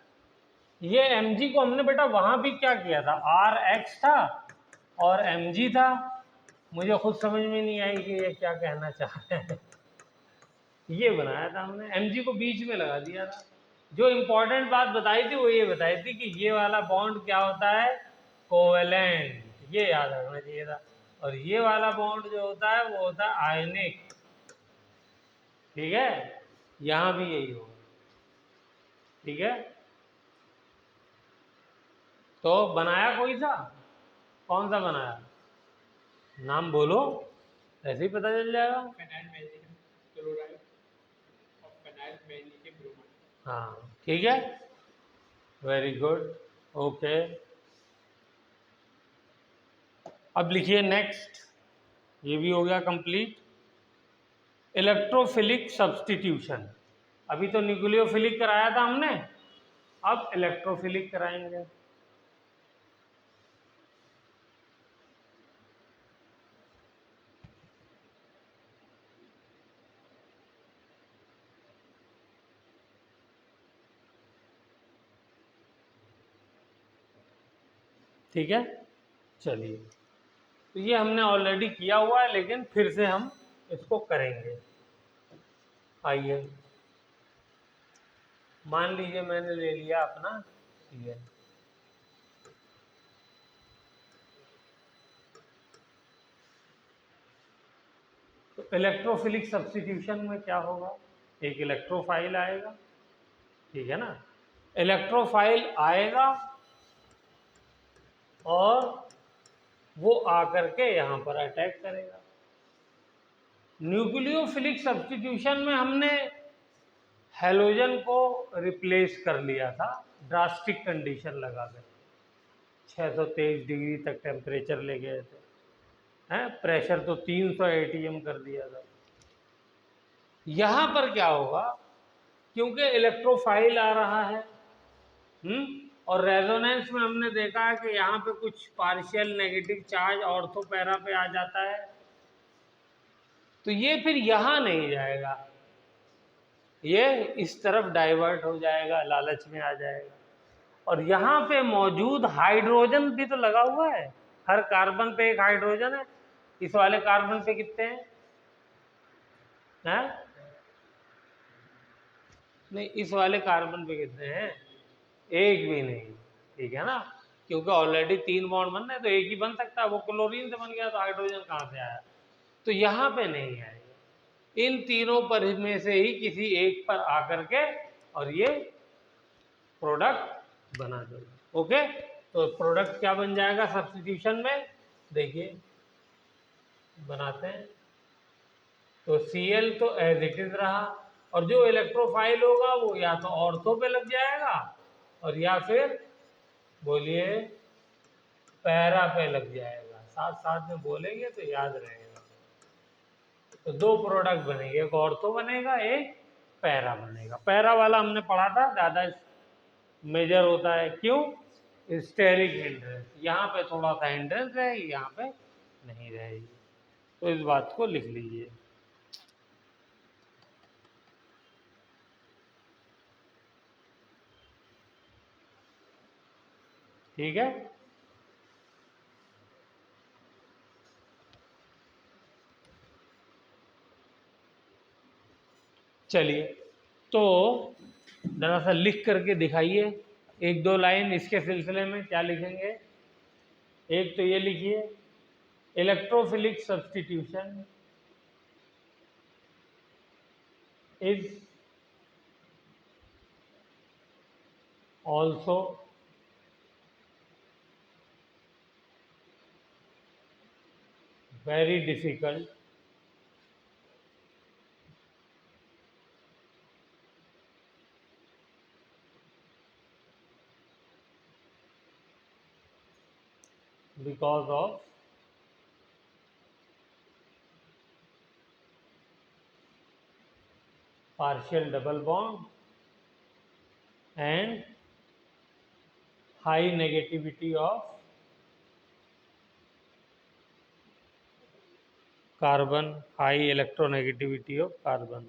[SPEAKER 1] ये Mg को हमने बेटा वहां भी क्या किया था, Rx था और Mg था, मुझे खुद समझ में नहीं आई कि ये क्या कहना चाह रहे हैं। ये बनाया था हमने, Mg को बीच में लगा दिया था। जो इम्पोर्टेंट बात बताई थी वो ये बताई थी कि ये वाला बॉन्ड क्या होता है, कोवेलेंट, ये याद रखना चाहिए था। और ये वाला बॉन्ड जो होता है वो होता है आयनिक, ठीक है, यहाँ भी यही होगा, ठीक है। तो बनाया कोई सा, कौन सा बनाया, नाम बोलो, ऐसे ही पता चल जाएगा। हाँ ठीक है, वेरी गुड, ओके। अब लिखिए नेक्स्ट, ये भी हो गया कंप्लीट। इलेक्ट्रोफिलिक सब्स्टिट्यूशन, अभी तो न्यूक्लियोफिलिक कराया था हमने, अब इलेक्ट्रोफिलिक कराएंगे। ठीक है, चलिए, तो ये हमने ऑलरेडी किया हुआ है, लेकिन फिर से हम इसको करेंगे। आइए, मान लीजिए मैंने ले लिया अपना ये, तो इलेक्ट्रोफिलिक सब्स्टिट्यूशन में क्या होगा, एक इलेक्ट्रोफाइल आएगा, ठीक है ना, इलेक्ट्रोफाइल आएगा और वो आकर के यहाँ पर अटैक करेगा। न्यूक्लियोफिलिक सब्स्टिट्यूशन में हमने हेलोजन को रिप्लेस कर लिया था, ड्रास्टिक कंडीशन लगा कर 623 डिग्री तक टेम्परेचर ले गए थे, हैं, प्रेशर तो 300 एटीएम कर दिया था। यहाँ पर क्या होगा, क्योंकि इलेक्ट्रोफाइल आ रहा है, और रेजोनेंस में हमने देखा है कि यहाँ पे कुछ partial negative charge ortho para पे आ जाता है, तो ये फिर यहाँ नहीं जाएगा, ये इस तरफ डाइवर्ट हो जाएगा, लालच में आ जाएगा। और यहाँ पे मौजूद हाइड्रोजन भी तो लगा हुआ है, हर कार्बन पे एक हाइड्रोजन है, इस वाले कार्बन पे कितने हैं, हैं? नहीं, इस वाले कार्बन पे कितने हैं, एक भी नहीं, ठीक है ना, क्योंकि ऑलरेडी 3 बॉन्ड बनना है, तो एक ही बन सकता है, वो क्लोरीन से बन गया, तो हाइड्रोजन कहाँ से आया, तो यहाँ पे नहीं आएगा, इन तीनों पर में से ही किसी एक पर आकर के और ये प्रोडक्ट बना दो। ओके, तो प्रोडक्ट क्या बन जाएगा सब्स्टिट्यूशन में, देखिए बनाते हैं, तो Cl तो एज इट इज रहा, और जो इलेक्ट्रोफाइल होगा वो या तो ऑर्थो पे लग जाएगा और या फिर बोलिए पैरा पे लग जाएगा, साथ साथ में बोलेंगे तो याद रहेगा। तो दो प्रोडक्ट बनेंगे, एक ऑर्थो बनेगा, एक पैरा बनेगा। पैरा वाला हमने पढ़ा था, ज़्यादा मेजर होता है, क्यों, स्टेरिक हिंड्रेंस, यहाँ पे थोड़ा सा हिंड्रेंस रहेगी, यहाँ पे नहीं रहेगी, तो इस बात को लिख लीजिए। ठीक है, चलिए, तो जरा सा लिख करके दिखाइए, एक दो लाइन इसके सिलसिले में क्या लिखेंगे। एक तो ये लिखिए, electrophilic substitution is also very difficult because of partial double bond and high negativity of carbon, high electronegativity of carbon.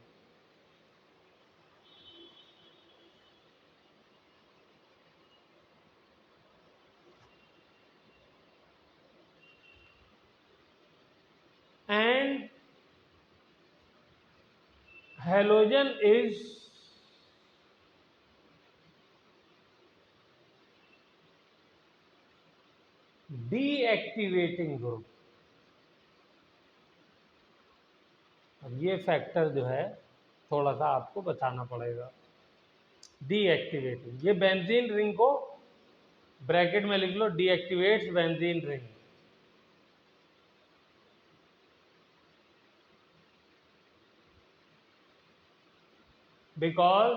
[SPEAKER 1] And halogen is deactivating group. अब ये फैक्टर जो है थोड़ा सा आपको बताना पड़ेगा। डीएक्टिवेटिंग, ये बेंजीन रिंग को ब्रैकेट में लिख लो, डीएक्टिवेट्स बेंजीन रिंग। बिकॉज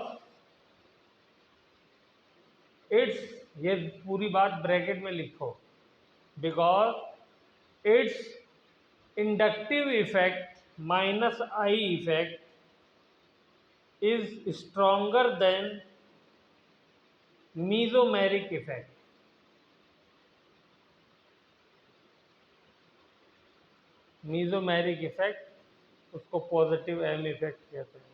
[SPEAKER 1] इट्स, ये पूरी बात ब्रैकेट में लिखो, because it's inductive effect minus I effect is stronger than mesomeric effect. Mesomeric effect उसको पॉजिटिव एम इफेक्ट कहते हैं।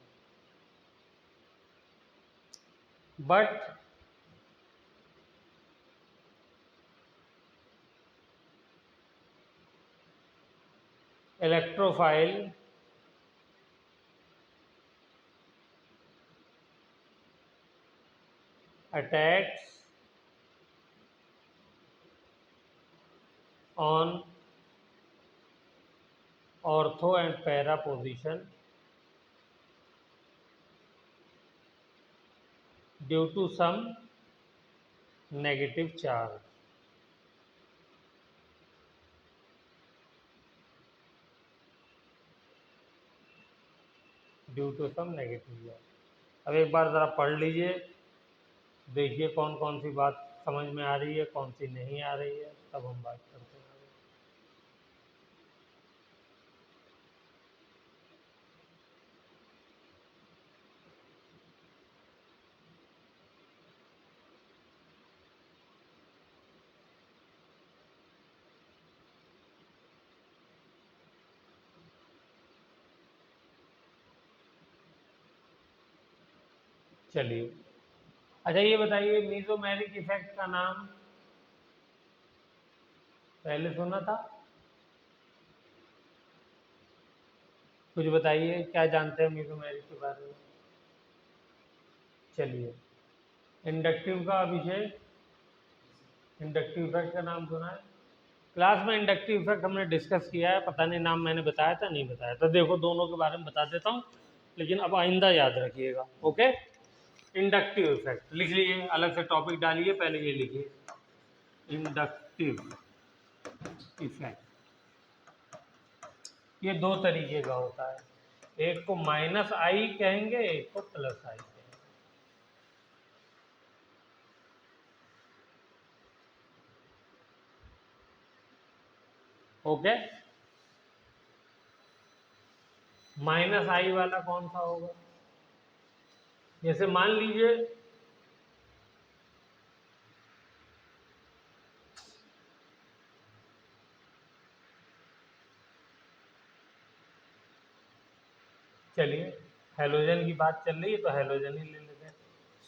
[SPEAKER 1] But electrophile attacks on ortho and para position due to some negative charge. Due to some negative. अब एक बार ज़रा पढ़ लीजिए, देखिए कौन कौन सी बात समझ में आ रही है, कौन सी नहीं आ रही है, तब हम बात करते हैं। चलिए, अच्छा ये बताइए, मीजोमेरिक इफेक्ट का नाम पहले सुना था? कुछ बताइए, क्या जानते हैं मीजोमेरिक के बारे में? चलिए, इंडक्टिव का अभिषेक, इंडक्टिव इफेक्ट का नाम सुना है? क्लास में इंडक्टिव इफेक्ट हमने डिस्कस किया है, पता नहीं नाम मैंने बताया था नहीं बताया था। देखो दोनों के बारे में बता देता हूँ, लेकिन अब आइंदा याद रखिएगा। ओके, इंडक्टिव इफेक्ट लिख लीजिए, अलग से टॉपिक डालिए, पहले ये लिखिए, इंडक्टिव इफेक्ट। ये दो तरीके का होता है, एक को माइनस आई कहेंगे, एक को प्लस आई कहेंगे। ओके, माइनस आई वाला कौन सा होगा? जैसे मान लीजिए चलिए, हेलोजन की बात चल रही है तो हेलोजन ही ले लेते हैं।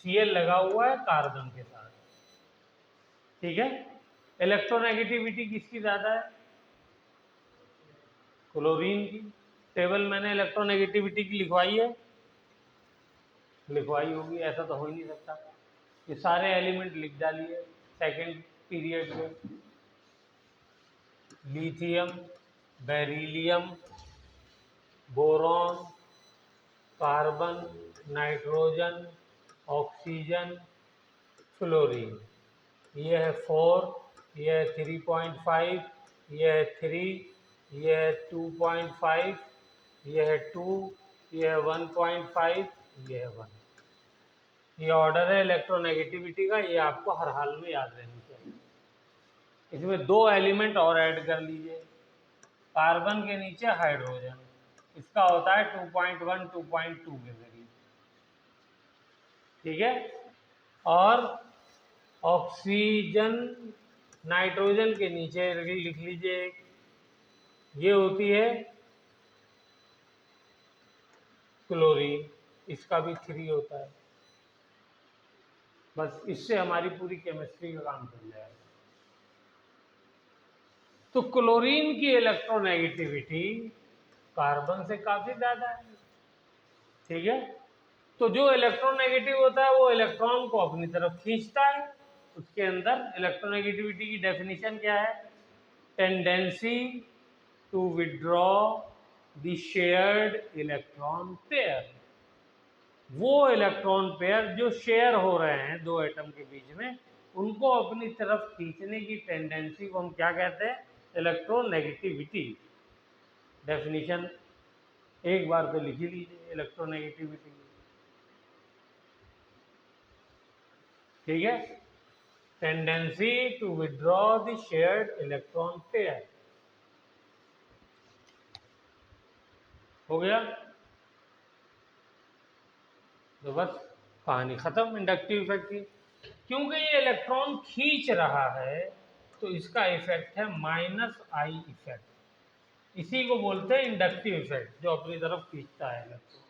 [SPEAKER 1] Cl लगा हुआ है कार्बन के साथ, ठीक है। इलेक्ट्रोनेगेटिविटी किसकी ज्यादा है? क्लोरीन की। टेबल मैंने इलेक्ट्रोनेगेटिविटी की लिखवाई है, लिखवाई होगी, ऐसा तो हो ही नहीं सकता। ये सारे एलिमेंट लिख डालिए सेकंड पीरियड में। Lithium, beryllium, boron, carbon, nitrogen, oxygen, fluorine. ये है 4, ये है 3.5, ये है 3, ये है 2.5, ये है 2, ये है 1.5, ये है 1। ये ऑर्डर है इलेक्ट्रोनेगेटिविटी का, ये आपको हर हाल में याद रहनी चाहिए। इसमें दो एलिमेंट और ऐड कर लीजिए, कार्बन के नीचे हाइड्रोजन, इसका होता है 2.1, 2.2 के करीब, ठीक है। और ऑक्सीजन नाइट्रोजन के नीचे लिख लीजिए, ये होती है क्लोरीन, इसका भी 3 होता है। बस इससे हमारी पूरी केमिस्ट्री का काम चल जाएगा। तो क्लोरीन की इलेक्ट्रोनेगेटिविटी कार्बन से काफी ज्यादा है, ठीक है। तो जो इलेक्ट्रोनेगेटिव होता है वो इलेक्ट्रॉन को अपनी तरफ खींचता है। उसके अंदर इलेक्ट्रोनेगेटिविटी की डेफिनेशन क्या है? Tendency to withdraw the shared electron pair. वो इलेक्ट्रॉन पेयर जो शेयर हो रहे हैं दो एटम के बीच में, उनको अपनी तरफ खींचने की टेंडेंसी को हम क्या कहते हैं? इलेक्ट्रोनेगेटिविटी। डेफिनेशन एक बार तो लिख ही लीजिए इलेक्ट्रोनेगेटिविटी की, ठीक है? Tendency to withdraw the shared electron pair. हो गया? तो बस कहानी खत्म इंडक्टिव इफेक्ट की। क्योंकि ये इलेक्ट्रॉन खींच रहा है तो इसका इफेक्ट है माइनस आई इफेक्ट। इसी को बोलते हैं इंडक्टिव इफेक्ट, जो अपनी तरफ खींचता है इलेक्ट्रॉन।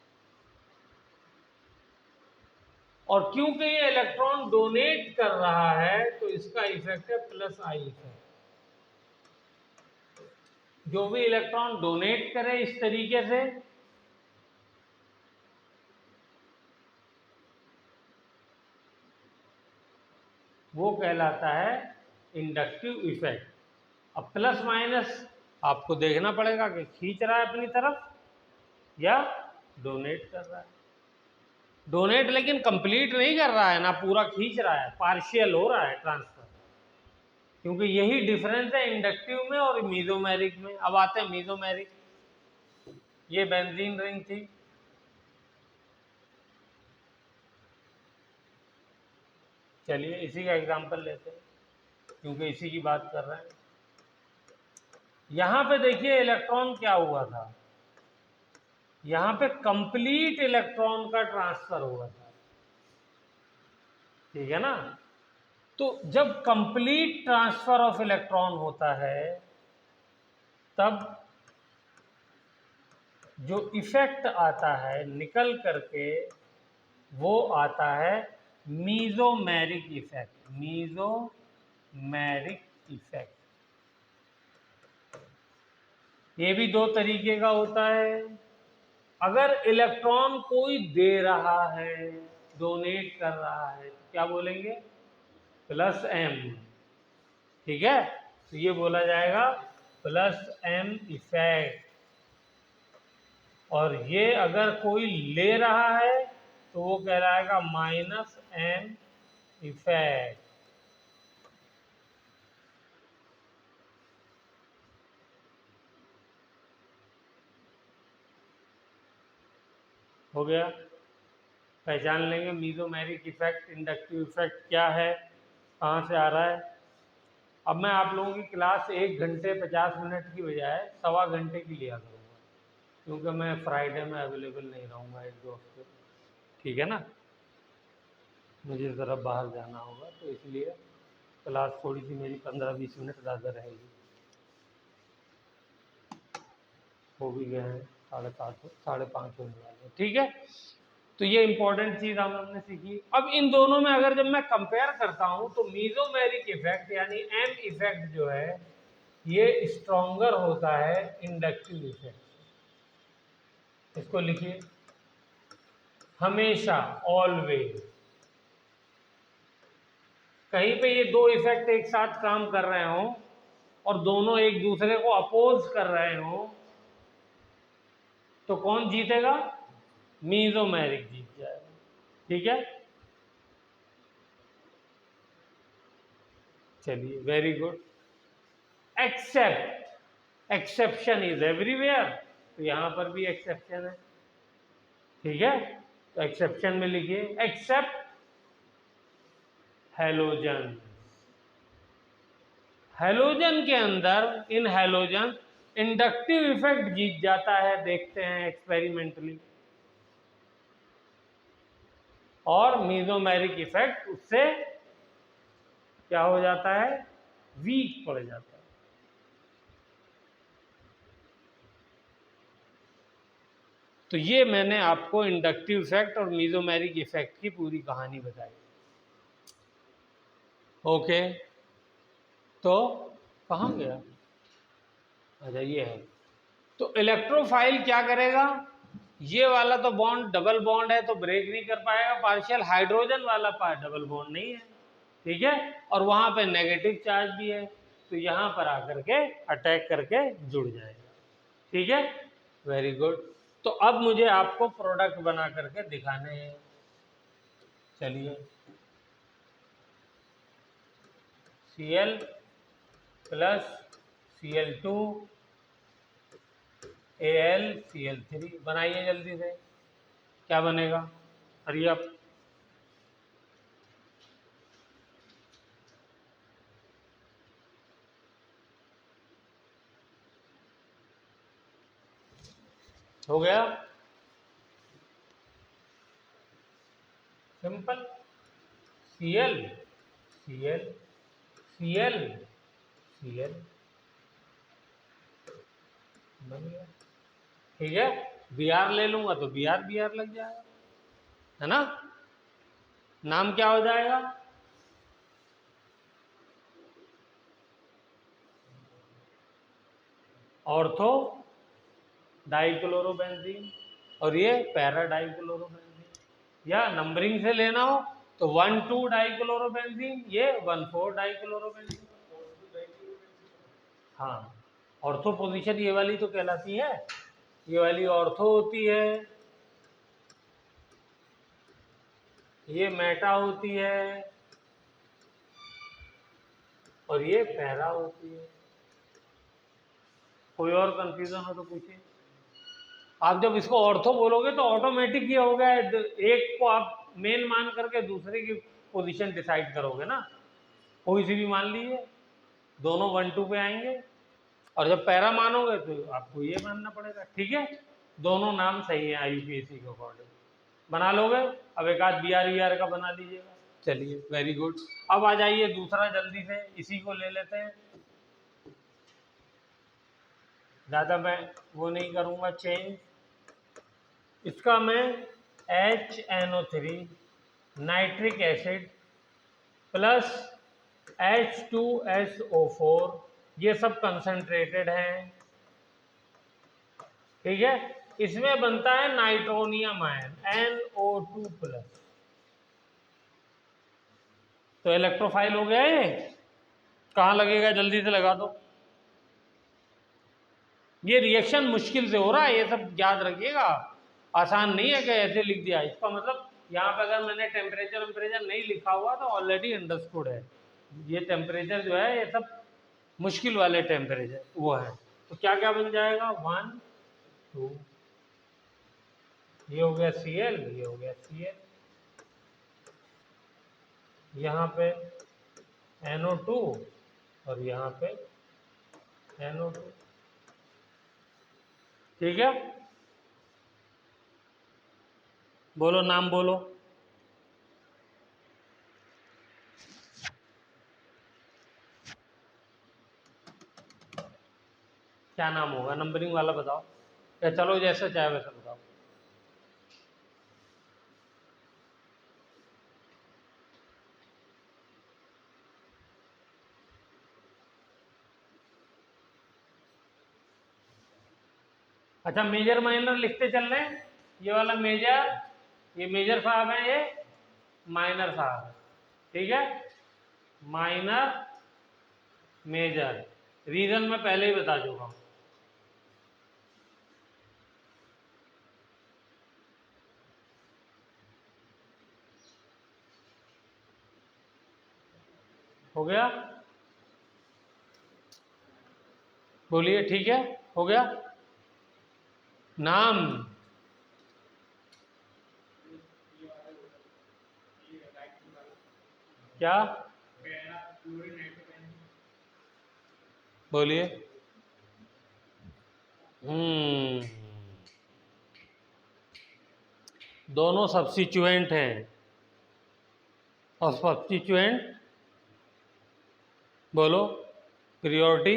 [SPEAKER 1] और क्योंकि ये इलेक्ट्रॉन डोनेट कर रहा है तो इसका इफेक्ट है प्लस आई इफेक्ट। जो भी इलेक्ट्रॉन डोनेट करे इस तरीके से, वो कहलाता है इंडक्टिव इफेक्ट। अब प्लस माइनस आपको देखना पड़ेगा कि खींच रहा है अपनी तरफ या डोनेट कर रहा है। डोनेट लेकिन कंप्लीट नहीं कर रहा है ना, पूरा खींच रहा है, पार्शियल हो रहा है ट्रांसफर। क्योंकि यही डिफरेंस है इंडक्टिव में और मीजोमेरिक में। अब आते हैं मीजोमेरिक। ये बेंजीन रिंग थी, चलिए इसी का एग्जांपल लेते हैं क्योंकि इसी की बात कर रहे हैं। यहां पे देखिए इलेक्ट्रॉन क्या हुआ था, यहां पे कंप्लीट इलेक्ट्रॉन का ट्रांसफर हुआ था, ठीक है ना? तो जब कंप्लीट ट्रांसफर ऑफ इलेक्ट्रॉन होता है तब जो इफेक्ट आता है निकल करके वो आता है मीजोमेरिक इफेक्ट। मीजोमेरिक इफेक्ट ये भी दो तरीके का होता है। अगर इलेक्ट्रॉन कोई दे रहा है, डोनेट कर रहा है, तो क्या बोलेंगे? प्लस एम, ठीक है? तो ये बोला जाएगा प्लस एम इफेक्ट। और ये अगर कोई ले रहा है तो वो कहलाएगा माइनस एम इफेक्ट। हो गया? पहचान लेंगे मीजोमेरिक इफेक्ट, इंडक्टिव इफेक्ट क्या है, कहाँ से आ रहा है। अब मैं आप लोगों की क्लास 1 घंटे 50 मिनट की बजाय 1.25 घंटे की लिया करूँगा, क्योंकि मैं फ्राइडे में अवेलेबल नहीं रहूँगा 1-2 हफ्ते, ठीक है ना? मुझे ज़रा बाहर जाना होगा तो इसलिए क्लास थोड़ी सी मेरी 15-20 मिनट ज़्यादा रहेगी। हो भी गए हैं 7:30 5:30 होने वाले, ठीक है? तो ये इंपॉर्टेंट चीज़ हमने सीखी। अब इन दोनों में अगर जब मैं कंपेयर करता हूं तो मीजोमेरिक इफेक्ट यानी एम इफेक्ट जो है ये स्ट्रॉन्गर होता है इंडक्टिव इफेक्ट। इसको लिखिए, हमेशा, ऑलवेज। कहीं पे ये दो इफेक्ट एक साथ काम कर रहे हो और दोनों एक दूसरे को अपोज कर रहे हो तो कौन जीतेगा? मीजोमेरिक जीत जाएगा, ठीक है? चलिए, very good. Except, exception is everywhere, तो यहां पर भी एक्सेप्शन है, ठीक है? तो एक्सेप्शन में लिखिए एक्सेप्ट हैलोजन। हैलोजन के अंदर, इन हैलोजन, इंडक्टिव इफेक्ट जीत जाता है, देखते हैं एक्सपेरिमेंटली, और मीजोमेरिक इफेक्ट उससे क्या हो जाता है? वीक पड़ जाता है। तो ये मैंने आपको इंडक्टिव इफेक्ट और मीजोमेरिक इफेक्ट की पूरी कहानी बताई। ओके, तो कहाँ गया? अच्छा, ये है। तो इलेक्ट्रोफाइल क्या करेगा? ये वाला तो बॉन्ड डबल बॉन्ड है तो ब्रेक नहीं कर पाएगा, पार्शियल। हाइड्रोजन वाला डबल बॉन्ड नहीं है, ठीक है? और वहां पे नेगेटिव चार्ज भी है, तो यहाँ पर आकर के अटैक करके जुड़ जाएगा। ठीक है, वेरी गुड। तो अब मुझे आपको प्रोडक्ट बना करके दिखाने हैं। चलिए, Cl प्लस Cl2 AlCl3 बनाइए जल्दी से, क्या बनेगा? Hurry up. हो गया, simple. Cl Cl Cl Cl बन गया। ठीक है, Br ले लूंगा तो Br Br लग जाएगा, है ना? नाम क्या हो जाएगा? ऑर्थो डाइक्लोरोबेंजीन, और ये पैरा डाइक्लोरोबेंजीन। या नंबरिंग से लेना हो तो 1,2 डाइक्लोरोबेंजीन, ये 1,4 डाइक्लोरोबेंजीन। हाँ, ऑर्थो पोजीशन ये वाली तो कहलाती है, ये वाली ऑर्थो होती है, ये मेटा होती है, और ये पैरा होती है। कोई और कंफ्यूजन हो तो पूछिए। आप जब इसको ऑर्थो बोलोगे तो ऑटोमेटिक ये हो गया, एक को आप मेन मान करके दूसरे की पोजीशन डिसाइड करोगे ना, कोई सी भी मान लीजिए, दोनों 1,2 पे आएंगे। और जब पैरा मानोगे तो आपको ये मानना पड़ेगा। ठीक है, दोनों नाम सही है IUPAC के अकॉर्डिंग, बना लोगे। अब एक आध BR का बना लीजिएगा। चलिए, वेरी गुड। अब आ जाइए दूसरा, जल्दी से इसी को ले लेते हैं। ज़्यादा मैं वो नहीं करूँगा चेंज। इसका मैं HNO3 nitric acid plus H2SO4, ये सब कंसंट्रेटेड हैं। ठीक है, इसमें बनता है नाइट्रोनियम आयन NO2 प्लस। तो इलेक्ट्रोफाइल हो गया ये। कहाँ लगेगा? जल्दी से लगा दो। ये रिएक्शन मुश्किल से हो रहा है, ये सब याद रखिएगा, आसान नहीं है कि ऐसे लिख दिया। इसका मतलब यहाँ पे अगर मैंने टेम्परेचर नहीं लिखा हुआ तो ऑलरेडी अंडरस्टूड है। ये टेम्परेचर जो है, ये सब मुश्किल वाले टेम्परेचर वो है। तो क्या क्या बन जाएगा? 1 2, ये हो गया Cl, ये हो गया Cl, यहाँ पे NO2 और यहाँ पे NO2। ठीक है, बोलो, नाम बोलो। क्या नाम होगा? नंबरिंग वाला बताओ, या चलो जैसा चाहे वैसा बताओ। अच्छा, मेजर माइनर लिखते चल रहे हैं। ये वाला मेजर, ये मेजर साहब है, ये माइनर साहब है। ठीक है, माइनर मेजर, रीजन मैं पहले ही बता चुका हूं। हो गया? बोलिए, ठीक है, हो गया। नाम क्या? बोलिए। दोनों सब्स्टिट्यूएंट हैं, और सब्स्टिट्यूएंट बोलो, प्रियोरिटी,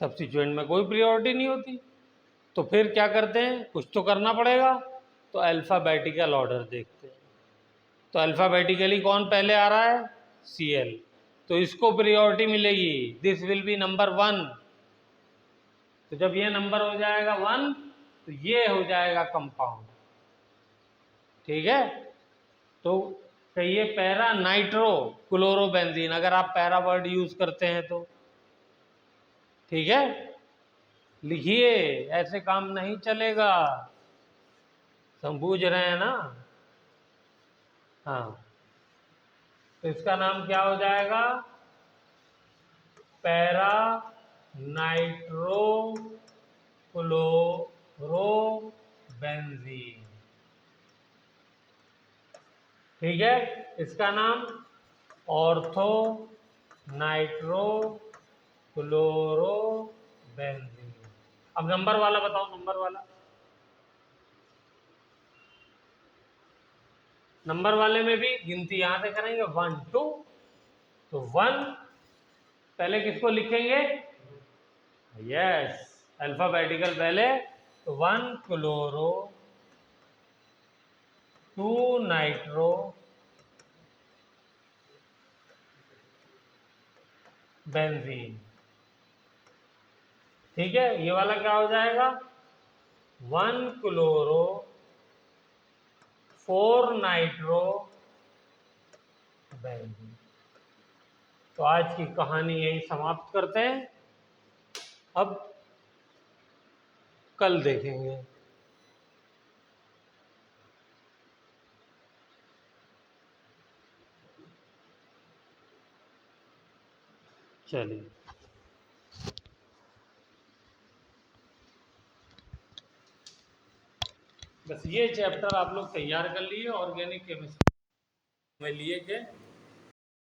[SPEAKER 1] सब्स्टिट्यूएंट में कोई प्रियोरिटी नहीं होती। तो फिर क्या करते हैं? कुछ तो करना पड़ेगा। तो अल्फ़ाबेटिकल ऑर्डर देखते हैं। तो अल्फ़ाबेटिकली कौन पहले आ रहा है? Cl, तो इसको प्रियोरिटी मिलेगी, दिस विल बी नंबर 1। तो जब ये नंबर हो जाएगा 1 तो ये हो जाएगा कंपाउंड। ठीक है, तो कहिए पैरा नाइट्रो क्लोरोबेंजीन, अगर आप पैरा वर्ड यूज करते हैं तो। ठीक है, लिखिए, ऐसे काम नहीं चलेगा, हम बूझ रहे हैं ना। हाँ, तो इसका नाम क्या हो जाएगा? Para nitro chlorobenzene. ठीक है, इसका नाम ऑर्थो नाइट्रो क्लोरोबेंजीन। अब नंबर वाला बताओ, नंबर वाला। नंबर वाले में भी गिनती यहां से करेंगे 1 2, तो 1 पहले किसको लिखेंगे? यस, अल्फाबेटिकल पहले, तो 1 क्लोरो, 2 नाइट्रो बेंजीन। ठीक है, ये वाला क्या हो जाएगा? 1 क्लोरो, 4 नाइट्रो बेंजीन। तो आज की कहानी यही समाप्त करते हैं, अब कल देखेंगे। चलिए, बस ये चैप्टर आप लोग तैयार कर लिए, ऑर्गेनिक केमिस्ट्री में लिए के